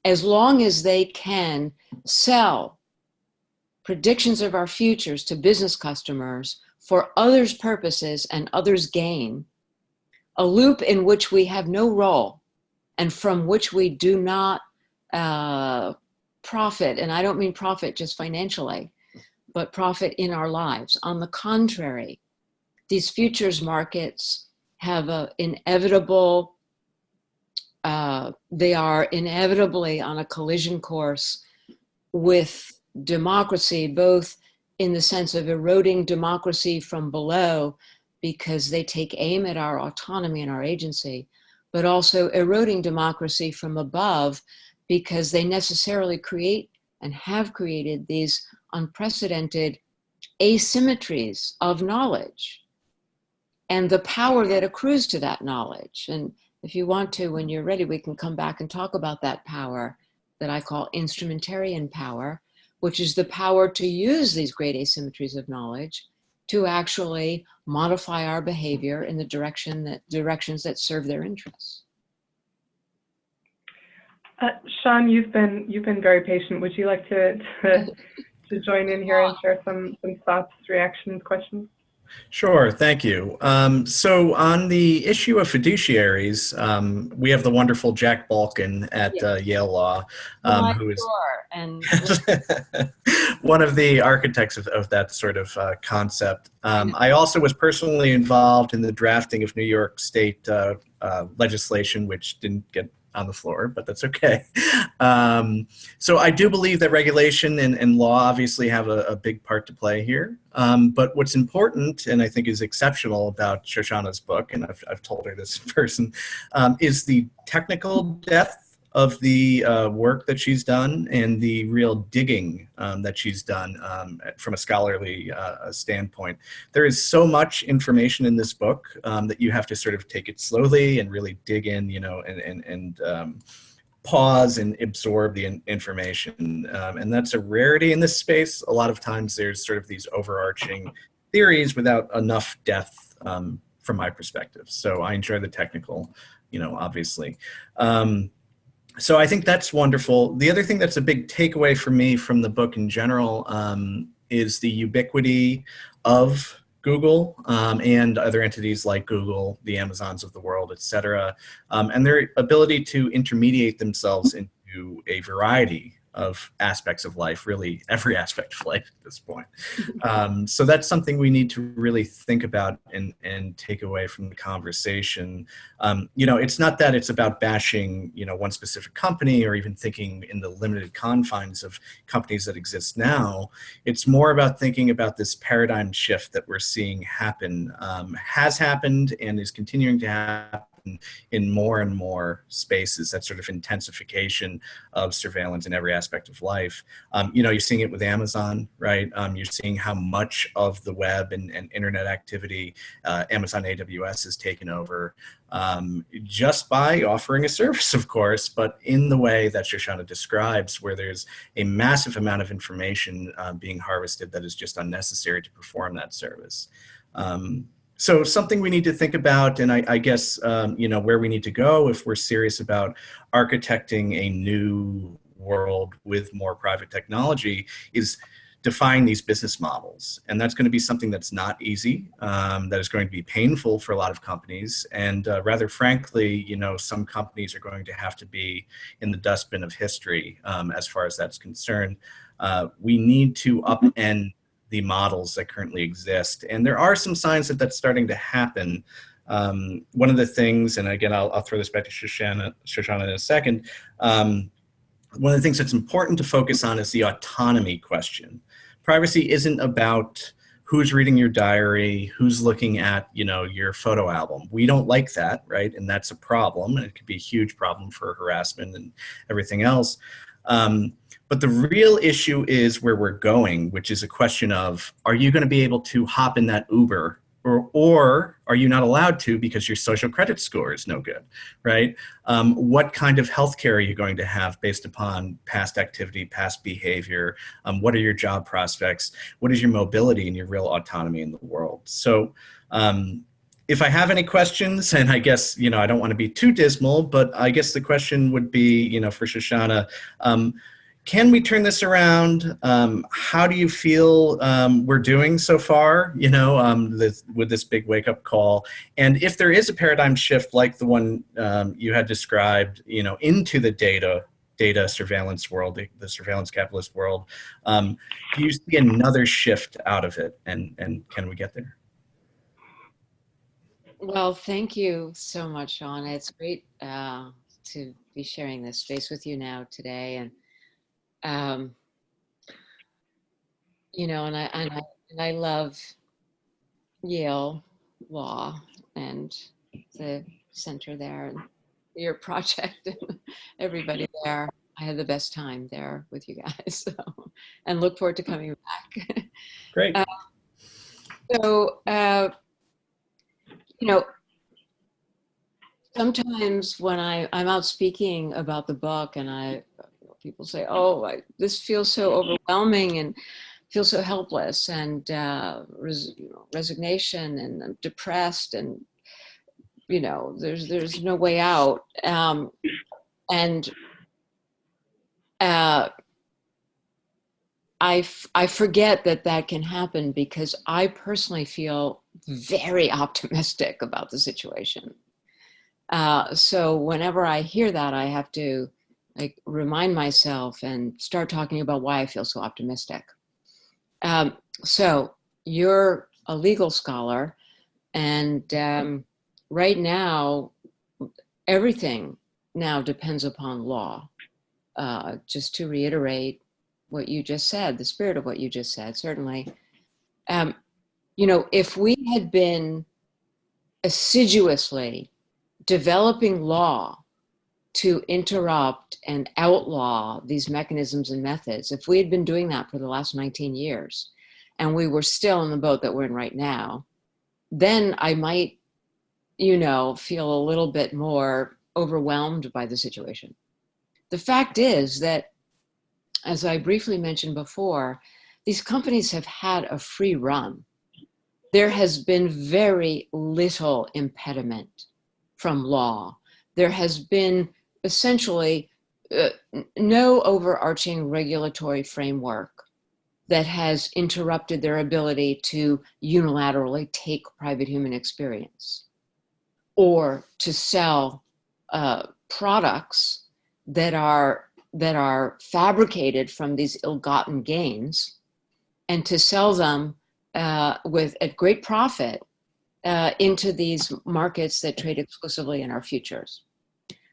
As long as they can sell predictions of our futures to business customers for others' purposes and others' gain, a loop in which we have no role and from which we do not profit, and I don't mean profit just financially, but profit in our lives. On the contrary, these futures markets have an inevitable, they are inevitably on a collision course with democracy, both in the sense of eroding democracy from below because they take aim at our autonomy and our agency, but also eroding democracy from above because they necessarily create and have created these unprecedented asymmetries of knowledge and the power that accrues to that knowledge. And if you want to, when you're ready, we can come back and talk about that power that I call instrumentarian power, which is the power to use these great asymmetries of knowledge to actually modify our behavior in the directions that serve their interests. Sean, you've been very patient. Would you like to join in here and share some thoughts, reactions, questions? Sure, thank you. So on the issue of fiduciaries, we have the wonderful Jack Balkin at Yale Law, who is and one of the architects of that sort of concept. I also was personally involved in the drafting of New York State legislation, which didn't get on the floor, but that's okay. So I do believe that regulation and law obviously have a big part to play here. But what's important, and I think is exceptional about Shoshana's book, and I've told her this in person, is the technical depth of the work that she's done and the real digging that she's done from a scholarly standpoint. There is so much information in this book that you have to sort of take it slowly and really dig in, you know, and pause and absorb the information. And that's a rarity in this space. A lot of times there's sort of these overarching theories without enough depth from my perspective. So I enjoy the technical, you know, obviously. So I think that's wonderful. The other thing that's a big takeaway for me from the book in general is the ubiquity of Google and other entities like Google, the Amazons of the world, et cetera, and their ability to intermediate themselves into a variety of aspects of life, really every aspect of life at this point. So that's something we need to really think about and take away from the conversation. You know, it's not that it's about bashing, you know, one specific company or even thinking in the limited confines of companies that exist now. It's more about thinking about this paradigm shift that we're seeing happen, has happened and is continuing to happen in more and more spaces, that sort of intensification of surveillance in every aspect of life. You know, you're seeing it with Amazon, right? You're seeing how much of the web and internet activity Amazon AWS has taken over just by offering a service, of course, but in the way that Shoshana describes, where there's a massive amount of information being harvested that is just unnecessary to perform that service. So something we need to think about, and I guess, you know, where we need to go if we're serious about architecting a new world with more private technology is define these business models. And that's going to be something that's not easy, that is going to be painful for a lot of companies. And rather frankly, you know, some companies are going to have to be in the dustbin of history as far as that's concerned. We need to upend the models that currently exist. And there are some signs that that's starting to happen. One of the things, and again, I'll throw this back to Shoshana in a second. One of the things that's important to focus on is the autonomy question. Privacy isn't about who's reading your diary, who's looking at, you know, your photo album. We don't like that, right? And that's a problem, and it could be a huge problem for harassment and everything else. But the real issue is where we're going, which is a question of, are you going to be able to hop in that Uber, or are you not allowed to because your social credit score is no good, right? What kind of healthcare are you going to have based upon past activity, past behavior? What are your job prospects? What is your mobility and your real autonomy in the world? So if I have any questions, and I guess, you know, I don't want to be too dismal, but I guess the question would be, you know, for Shoshana, can we turn this around? How do you feel we're doing so far, you know, with this big wake-up call? And if there is a paradigm shift like the one you had described, you know, into the data surveillance world, the surveillance capitalist world, do you see another shift out of it? And can we get there? Well, thank you so much, Sean. It's great to be sharing this space with you now today. And you know, and I love Yale Law and the center there and your project and everybody there. I had the best time there with you guys, so, and look forward to coming back. Great. So, you know, sometimes when I'm out speaking about the book and people say, oh, this feels so overwhelming and feel so helpless and resignation, and I'm depressed, and, you know, there's no way out. And I forget that can happen because I personally feel very optimistic about the situation. So whenever I hear that, I have to like remind myself and start talking about why I feel so optimistic. So you're a legal scholar, and right now, everything now depends upon law. Just to reiterate what you just said, the spirit of what you just said, certainly. If we had been assiduously developing law to interrupt and outlaw these mechanisms and methods, if we had been doing that for the last 19 years, and we were still in the boat that we're in right now, then I might, feel a little bit more overwhelmed by the situation. The fact is that, as I briefly mentioned before, these companies have had a free run. There has been very little impediment from law. There has been essentially no overarching regulatory framework that has interrupted their ability to unilaterally take private human experience or to sell products that are fabricated from these ill-gotten gains, and to sell them at great profit into these markets that trade exclusively in our futures.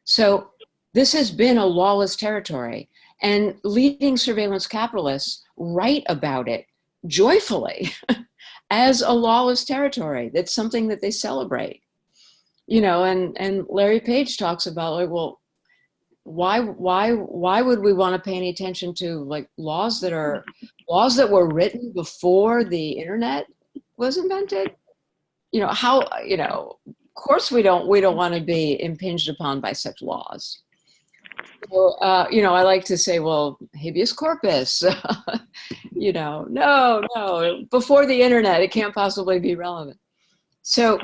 So this has been a lawless territory, and leading surveillance capitalists write about it joyfully as a lawless territory. That's something that they celebrate. And Larry Page talks about, like, well, why would we want to pay any attention to like laws that were written before the internet was invented? Of course we don't want to be impinged upon by such laws. So, I like to say, well, habeas corpus, no, before the internet, it can't possibly be relevant. So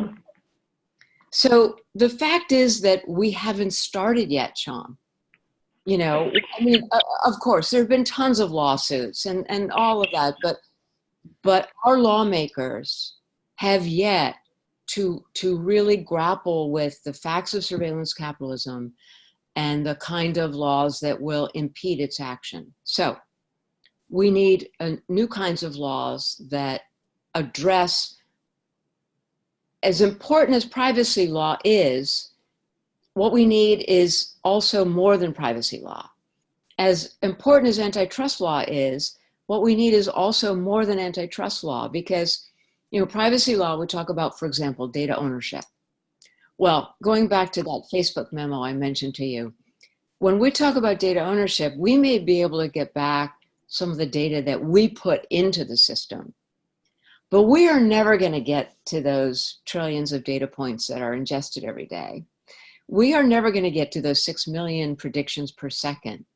the fact is that we haven't started yet, Sean. Of course, there have been tons of lawsuits and all of that, but our lawmakers have yet to really grapple with the facts of surveillance capitalism and the kind of laws that will impede its action. So we need new kinds of laws that address, as important as privacy law is, what we need is also more than privacy law. As important as antitrust law is, what we need is also more than antitrust law, because privacy law, we talk about, for example, data ownership. Well, going back to that Facebook memo I mentioned to you, when we talk about data ownership, we may be able to get back some of the data that we put into the system, but we are never going to get to those trillions of data points that are ingested every day. We are never going to get to those 6 million predictions per second.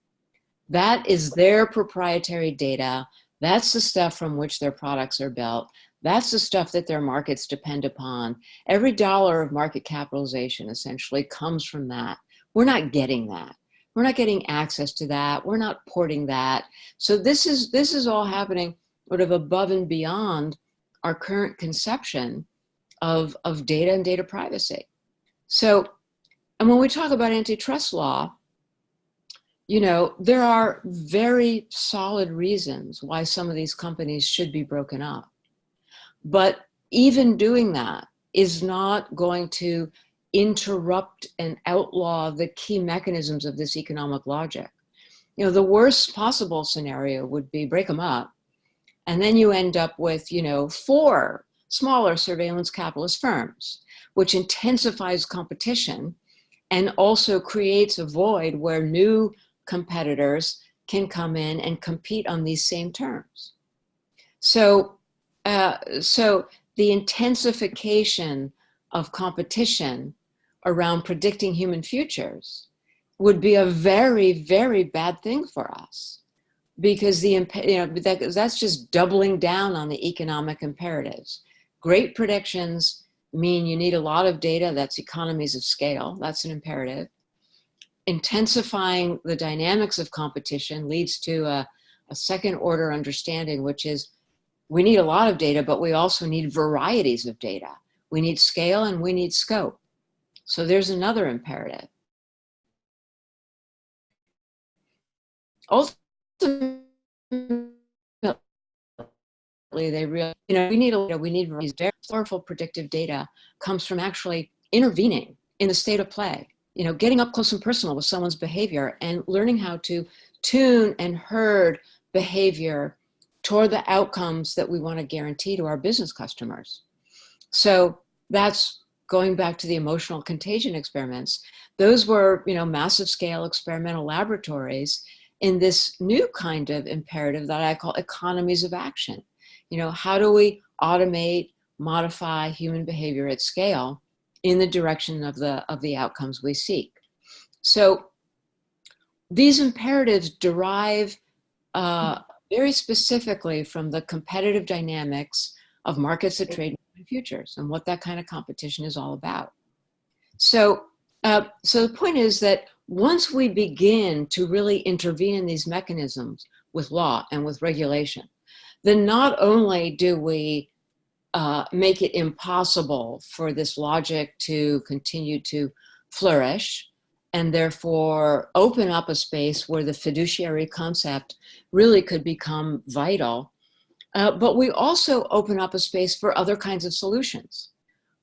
That is their proprietary data. That's the stuff from which their products are built. That's the stuff that their markets depend upon. Every dollar of market capitalization essentially comes from that. We're not getting that. We're not getting access to that. We're not porting that. So this is all happening sort of above and beyond our current conception of data and data privacy. So, and when we talk about antitrust law, there are very solid reasons why some of these companies should be broken up. But even doing that is not going to interrupt and outlaw the key mechanisms of this economic logic. The worst possible scenario would be break them up, and then you end up with, 4 smaller surveillance capitalist firms, which intensifies competition and also creates a void where new competitors can come in and compete on these same terms. So the intensification of competition around predicting human futures would be a very, very bad thing for us, because that's just doubling down on the economic imperatives. Great predictions mean you need a lot of data. That's economies of scale. That's an imperative. intensifying the dynamics of competition leads to a second order understanding, which is we need a lot of data, but we also need varieties of data. We need scale and we need scope. So there's another imperative. Ultimately, they really, we need these very powerful predictive data comes from actually intervening in the state of play, getting up close and personal with someone's behavior and learning how to tune and herd behavior toward the outcomes that we want to guarantee to our business customers. So that's going back to the emotional contagion experiments. Those were, massive scale experimental laboratories in this new kind of imperative that I call economies of action. How do we automate, modify human behavior at scale in the direction of the outcomes we seek? So these imperatives derive very specifically from the competitive dynamics of markets that trade in futures and what that kind of competition is all about. So the point is that once we begin to really intervene in these mechanisms with law and with regulation, then not only do we make it impossible for this logic to continue to flourish and therefore open up a space where the fiduciary concept really could become vital, but we also open up a space for other kinds of solutions,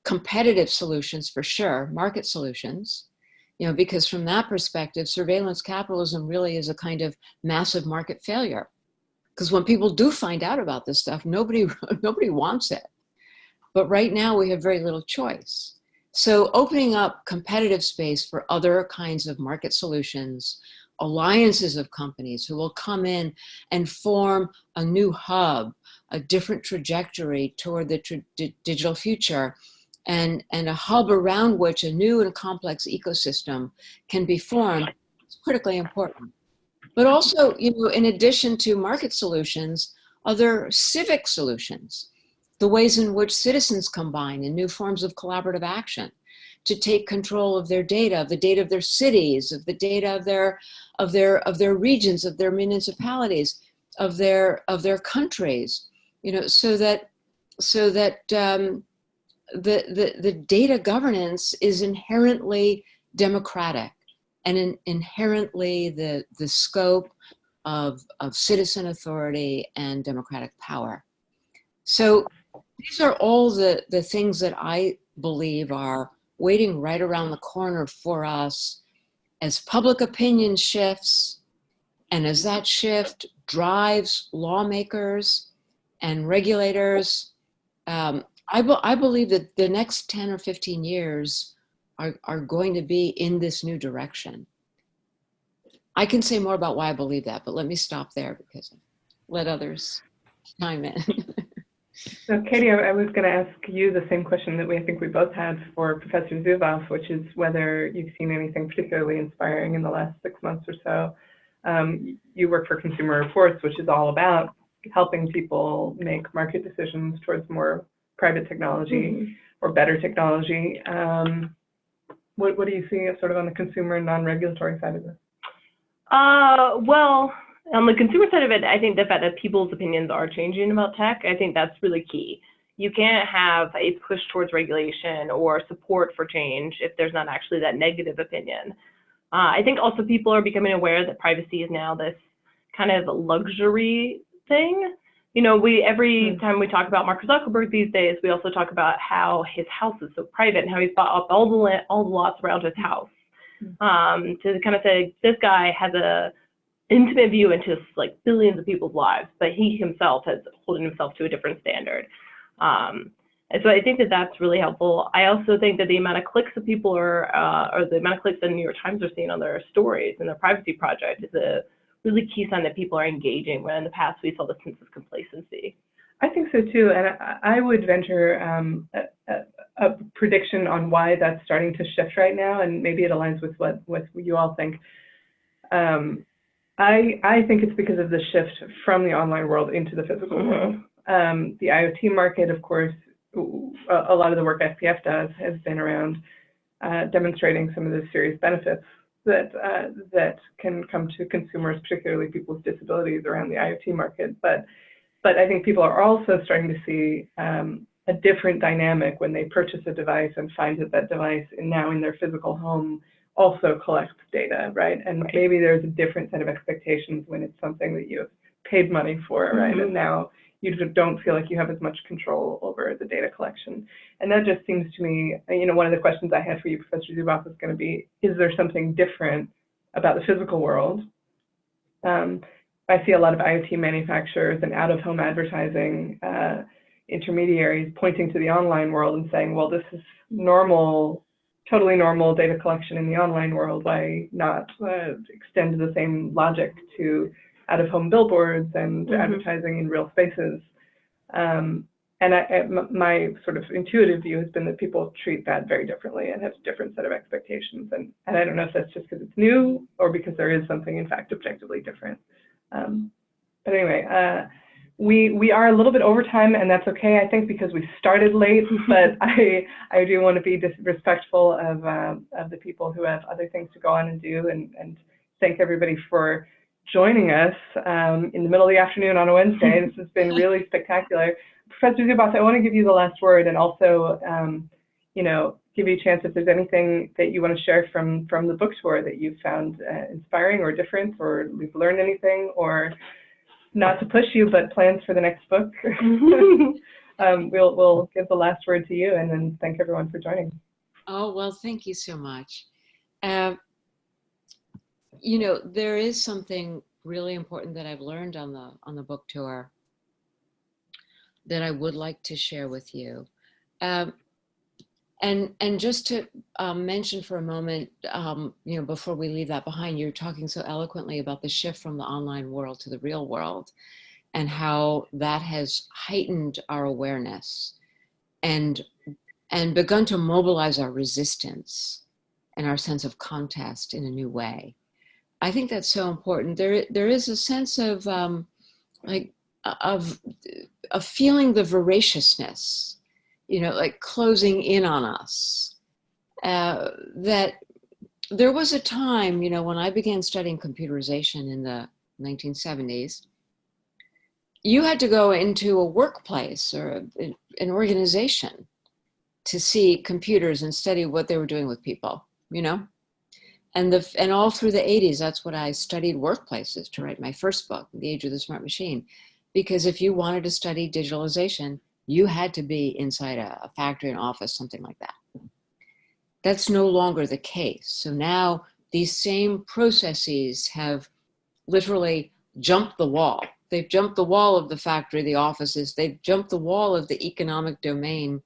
competitive solutions for sure, market solutions, because from that perspective, surveillance capitalism really is a kind of massive market failure. Because when people do find out about this stuff, nobody wants it. But right now we have very little choice. So opening up competitive space for other kinds of market solutions, alliances of companies who will come in and form a new hub, a different trajectory toward the digital future, and a hub around which a new and complex ecosystem can be formed is critically important. But also, in addition to market solutions, other civic solutions, the ways in which citizens combine in new forms of collaborative action to take control of their data, of the data of their cities, of the data of their regions, of their municipalities, of their countries, so that the data governance is inherently democratic and inherently the scope of citizen authority and democratic power. So these are all the things that I believe are waiting right around the corner for us as public opinion shifts, and as that shift drives lawmakers and regulators. I believe that the next 10 or 15 years are going to be in this new direction. I can say more about why I believe that, but let me stop there because let others chime in. So Katie, I was going to ask you the same question that I think we both had for Professor Zuboff, which is whether you've seen anything particularly inspiring in the last 6 months or so. You work for Consumer Reports, which is all about helping people make market decisions towards more private technology or better technology. What do you see sort of on the consumer and non-regulatory side of this? Well, on the consumer side of it, I think the fact that people's opinions are changing about tech, I think that's really key. You can't have a push towards regulation or support for change if there's not actually that negative opinion. I think also people are becoming aware that privacy is now this kind of luxury thing. Every time we talk about Mark Zuckerberg these days, we also talk about how his house is so private and how he's bought up all the lots around his house. To kind of say this guy has a intimate view into like billions of people's lives, but he himself has holding himself to a different standard. And so I think that that's really helpful. I also think that the amount of clicks that people or the amount of clicks that the New York Times are seeing on their stories and their privacy project is a really key sign that people are engaging, where in the past we saw the sense of complacency. I think so too, and I would venture a prediction on why that's starting to shift right now, and maybe it aligns with what you all think. I think it's because of the shift from the online world into the physical world. The IoT market, of course, a lot of the work FPF does has been around demonstrating some of the serious benefits that can come to consumers, particularly people with disabilities, around the IoT market. But I think people are also starting to see a different dynamic when they purchase a device and find that that device now in their physical home also collects data, right? And maybe there's a different set of expectations when it's something that you have paid money for, right? And now you don't feel like you have as much control over the data collection. And that just seems to me, one of the questions I had for you, Professor Zuboff, is going to be, is there something different about the physical world? I see a lot of IoT manufacturers and out-of-home advertising intermediaries pointing to the online world and saying, well, this is normal, totally normal data collection in the online world. Why not extend the same logic to out-of-home billboards and advertising in real spaces? And my sort of intuitive view has been that people treat that very differently and have a different set of expectations. And I don't know if that's just because it's new or because there is something, in fact, objectively different. But anyway, we are a little bit over time, and that's okay, I think, because we started late. But I do want to be respectful of the people who have other things to go on and do, and thank everybody for joining us in the middle of the afternoon on a Wednesday. This has been really spectacular. Professor Zuboff, I want to give you the last word, and also, give you a chance if there's anything that you want to share from the book tour that you found inspiring or different, or we've learned anything, or not to push you, but plans for the next book. We'll give the last word to you, and then thank everyone for joining. Oh, well, thank you so much. There is something really important that I've learned on the book tour that I would like to share with you. And just to mention for a moment, before we leave that behind, you're talking so eloquently about the shift from the online world to the real world, and how that has heightened our awareness and begun to mobilize our resistance and our sense of contest in a new way. I think that's so important. There is a sense of of feeling the voraciousness, like closing in on us. That there was a time, when I began studying computerization in the 1970s, you had to go into a workplace or an organization to see computers and study what they were doing with people, And all through the 80s, that's what I studied workplaces to write my first book, The Age of the Smart Machine. Because if you wanted to study digitalization, you had to be inside a factory, an office, something like that. That's no longer the case. So now these same processes have literally jumped the wall. They've jumped the wall of the factory, the offices. They've jumped the wall of the economic domain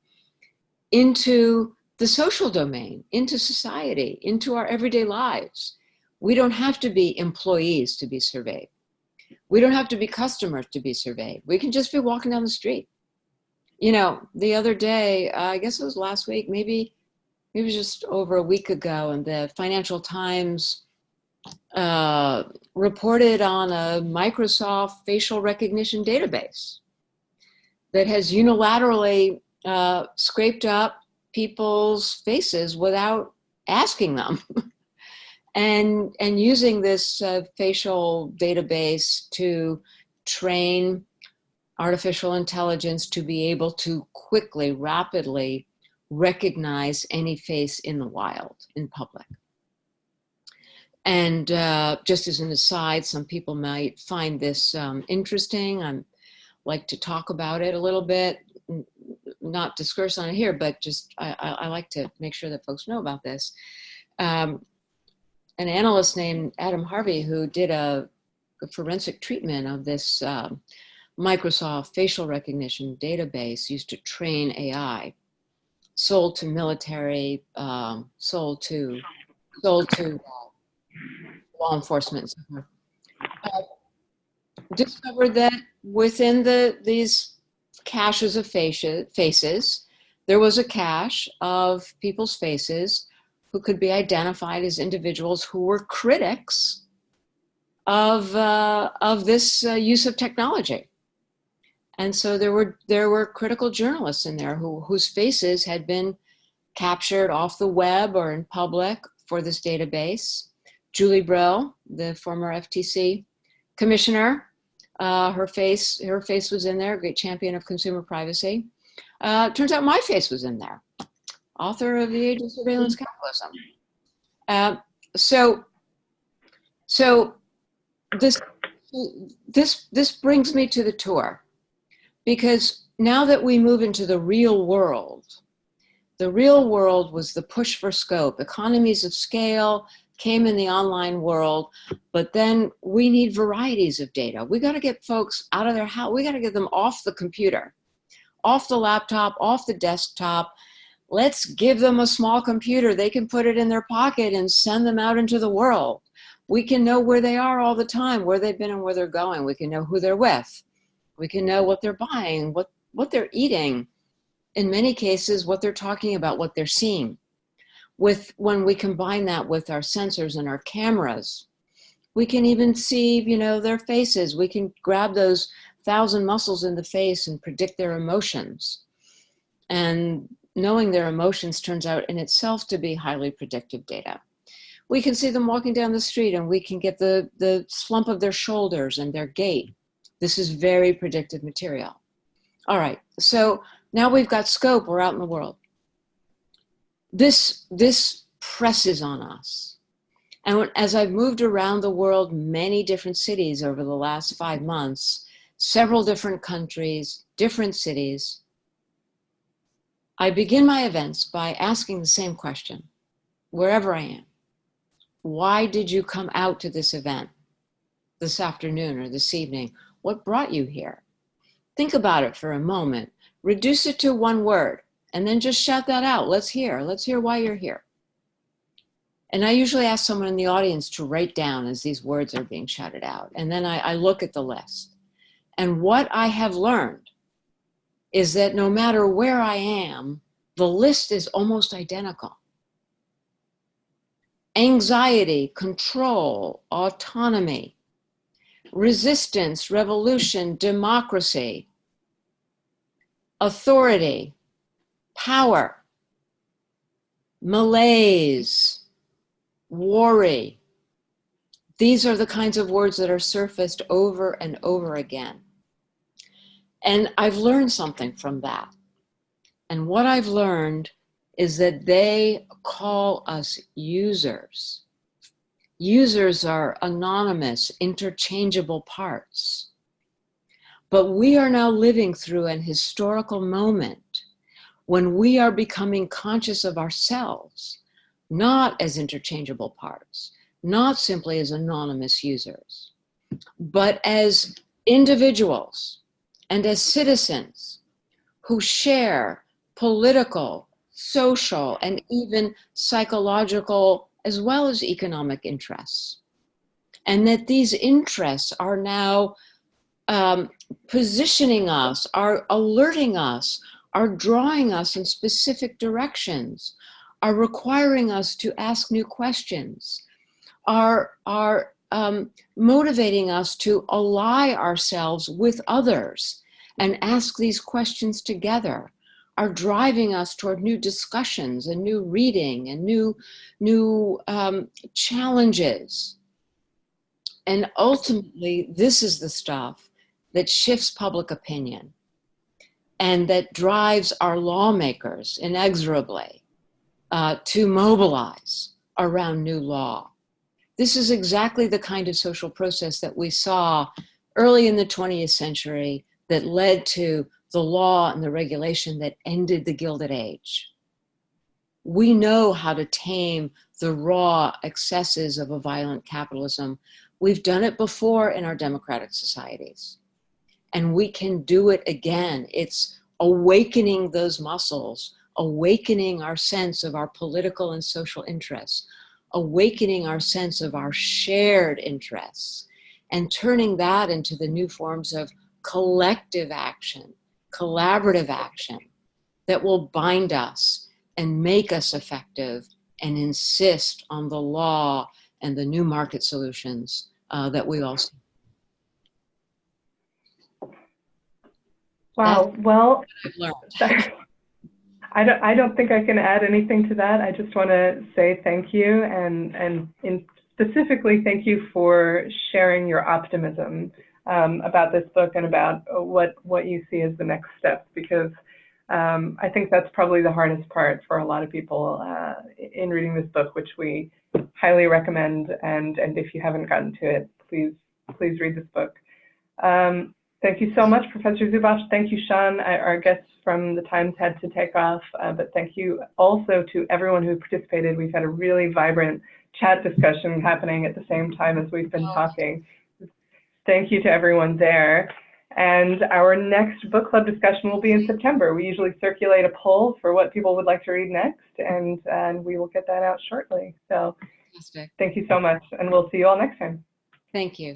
into the social domain, into society, into our everyday lives. We don't have to be employees to be surveyed. We don't have to be customers to be surveyed. We can just be walking down the street. The other day, I guess it was last week, maybe it was just over a week ago, and the Financial Times reported on a Microsoft facial recognition database that has unilaterally scraped up people's faces without asking them. And using this facial database to train artificial intelligence to be able to quickly, rapidly recognize any face in the wild, in public. And just as an aside, some people might find this interesting. I like to talk about it a little bit, not discourse on it here, but just I like to make sure that folks know about this. An analyst named Adam Harvey, who did a forensic treatment of this Microsoft facial recognition database used to train AI, sold to military, sold to law enforcement, discovered that within these caches of faces, there was a cache of people's faces who could be identified as individuals who were critics of this use of technology. And so there were critical journalists in there whose faces had been captured off the web or in public for this database. Julie Breaux, the former FTC commissioner. Her face was in there, great champion of consumer privacy. Turns out my face was in there, author of The Age of Surveillance Capitalism. So this brings me to the tour, because now that we move into the real world was the push for scope. Economies of scale came in the online world, but then we need varieties of data. We got to get folks out of their house. We got to get them off the computer, off the laptop, off the desktop. Let's give them a small computer. They can put it in their pocket and send them out into the world. We can know where they are all the time, where they've been and where they're going. We can know who they're with. We can know what they're buying, what they're eating. In many cases, what they're talking about, what they're seeing. When we combine that with our sensors and our cameras, we can even see, their faces. We can grab those 1,000 muscles in the face and predict their emotions. And knowing their emotions turns out in itself to be highly predictive data. We can see them walking down the street, and we can get the slump of their shoulders and their gait. This is very predictive material. All right, so now we've got scope, we're out in the world. This presses on us. And as I've moved around the world, many different cities over the last 5 months, several different countries, different cities, I begin my events by asking the same question, wherever I am. Why did you come out to this event this afternoon or this evening? What brought you here? Think about it for a moment. Reduce it to one word, and then just shout that out. Let's hear why you're here. And I usually ask someone in the audience to write down as these words are being shouted out. And then I look at the list. And what I have learned is that no matter where I am, the list is almost identical. Anxiety, control, autonomy, resistance, revolution, democracy, authority, power, malaise, worry. These are the kinds of words that are surfaced over and over again. And I've learned something from that. And what I've learned is that they call us users. Users are anonymous, interchangeable parts. But we are now living through an historical moment when we are becoming conscious of ourselves, not as interchangeable parts, not simply as anonymous users, but as individuals and as citizens who share political, social, and even psychological, as well as economic interests. And that these interests are now positioning us, are alerting us, are drawing us in specific directions, are requiring us to ask new questions, are motivating us to ally ourselves with others and ask these questions together, are driving us toward new discussions and new reading and new challenges. And ultimately, this is the stuff that shifts public opinion and that drives our lawmakers inexorably to mobilize around new law. This is exactly the kind of social process that we saw early in the 20th century that led to the law and the regulation that ended the Gilded Age. We know how to tame the raw excesses of a violent capitalism. We've done it before in our democratic societies, and we can do it again. It's awakening those muscles, awakening our sense of our political and social interests, awakening our sense of our shared interests, and turning that into the new forms of collective action, collaborative action that will bind us and make us effective and insist on the law and the new market solutions that we all see. Wow. Well, I've learned. I don't think I can add anything to that. I just want to say thank you and specifically thank you for sharing your optimism about this book and about what you see as the next step, because I think that's probably the hardest part for a lot of people in reading this book, which we highly recommend. And if you haven't gotten to it, please read this book. Thank you so much, Professor Zuboff. Thank you, Sean. Our guests from the Times had to take off, but thank you also to everyone who participated. We've had a really vibrant chat discussion happening at the same time as we've been talking. Thank you to everyone there. And our next book club discussion will be in September. We usually circulate a poll for what people would like to read next, and we will get that out shortly. So Fantastic. thank you so much, and we'll see you all next time. Thank you.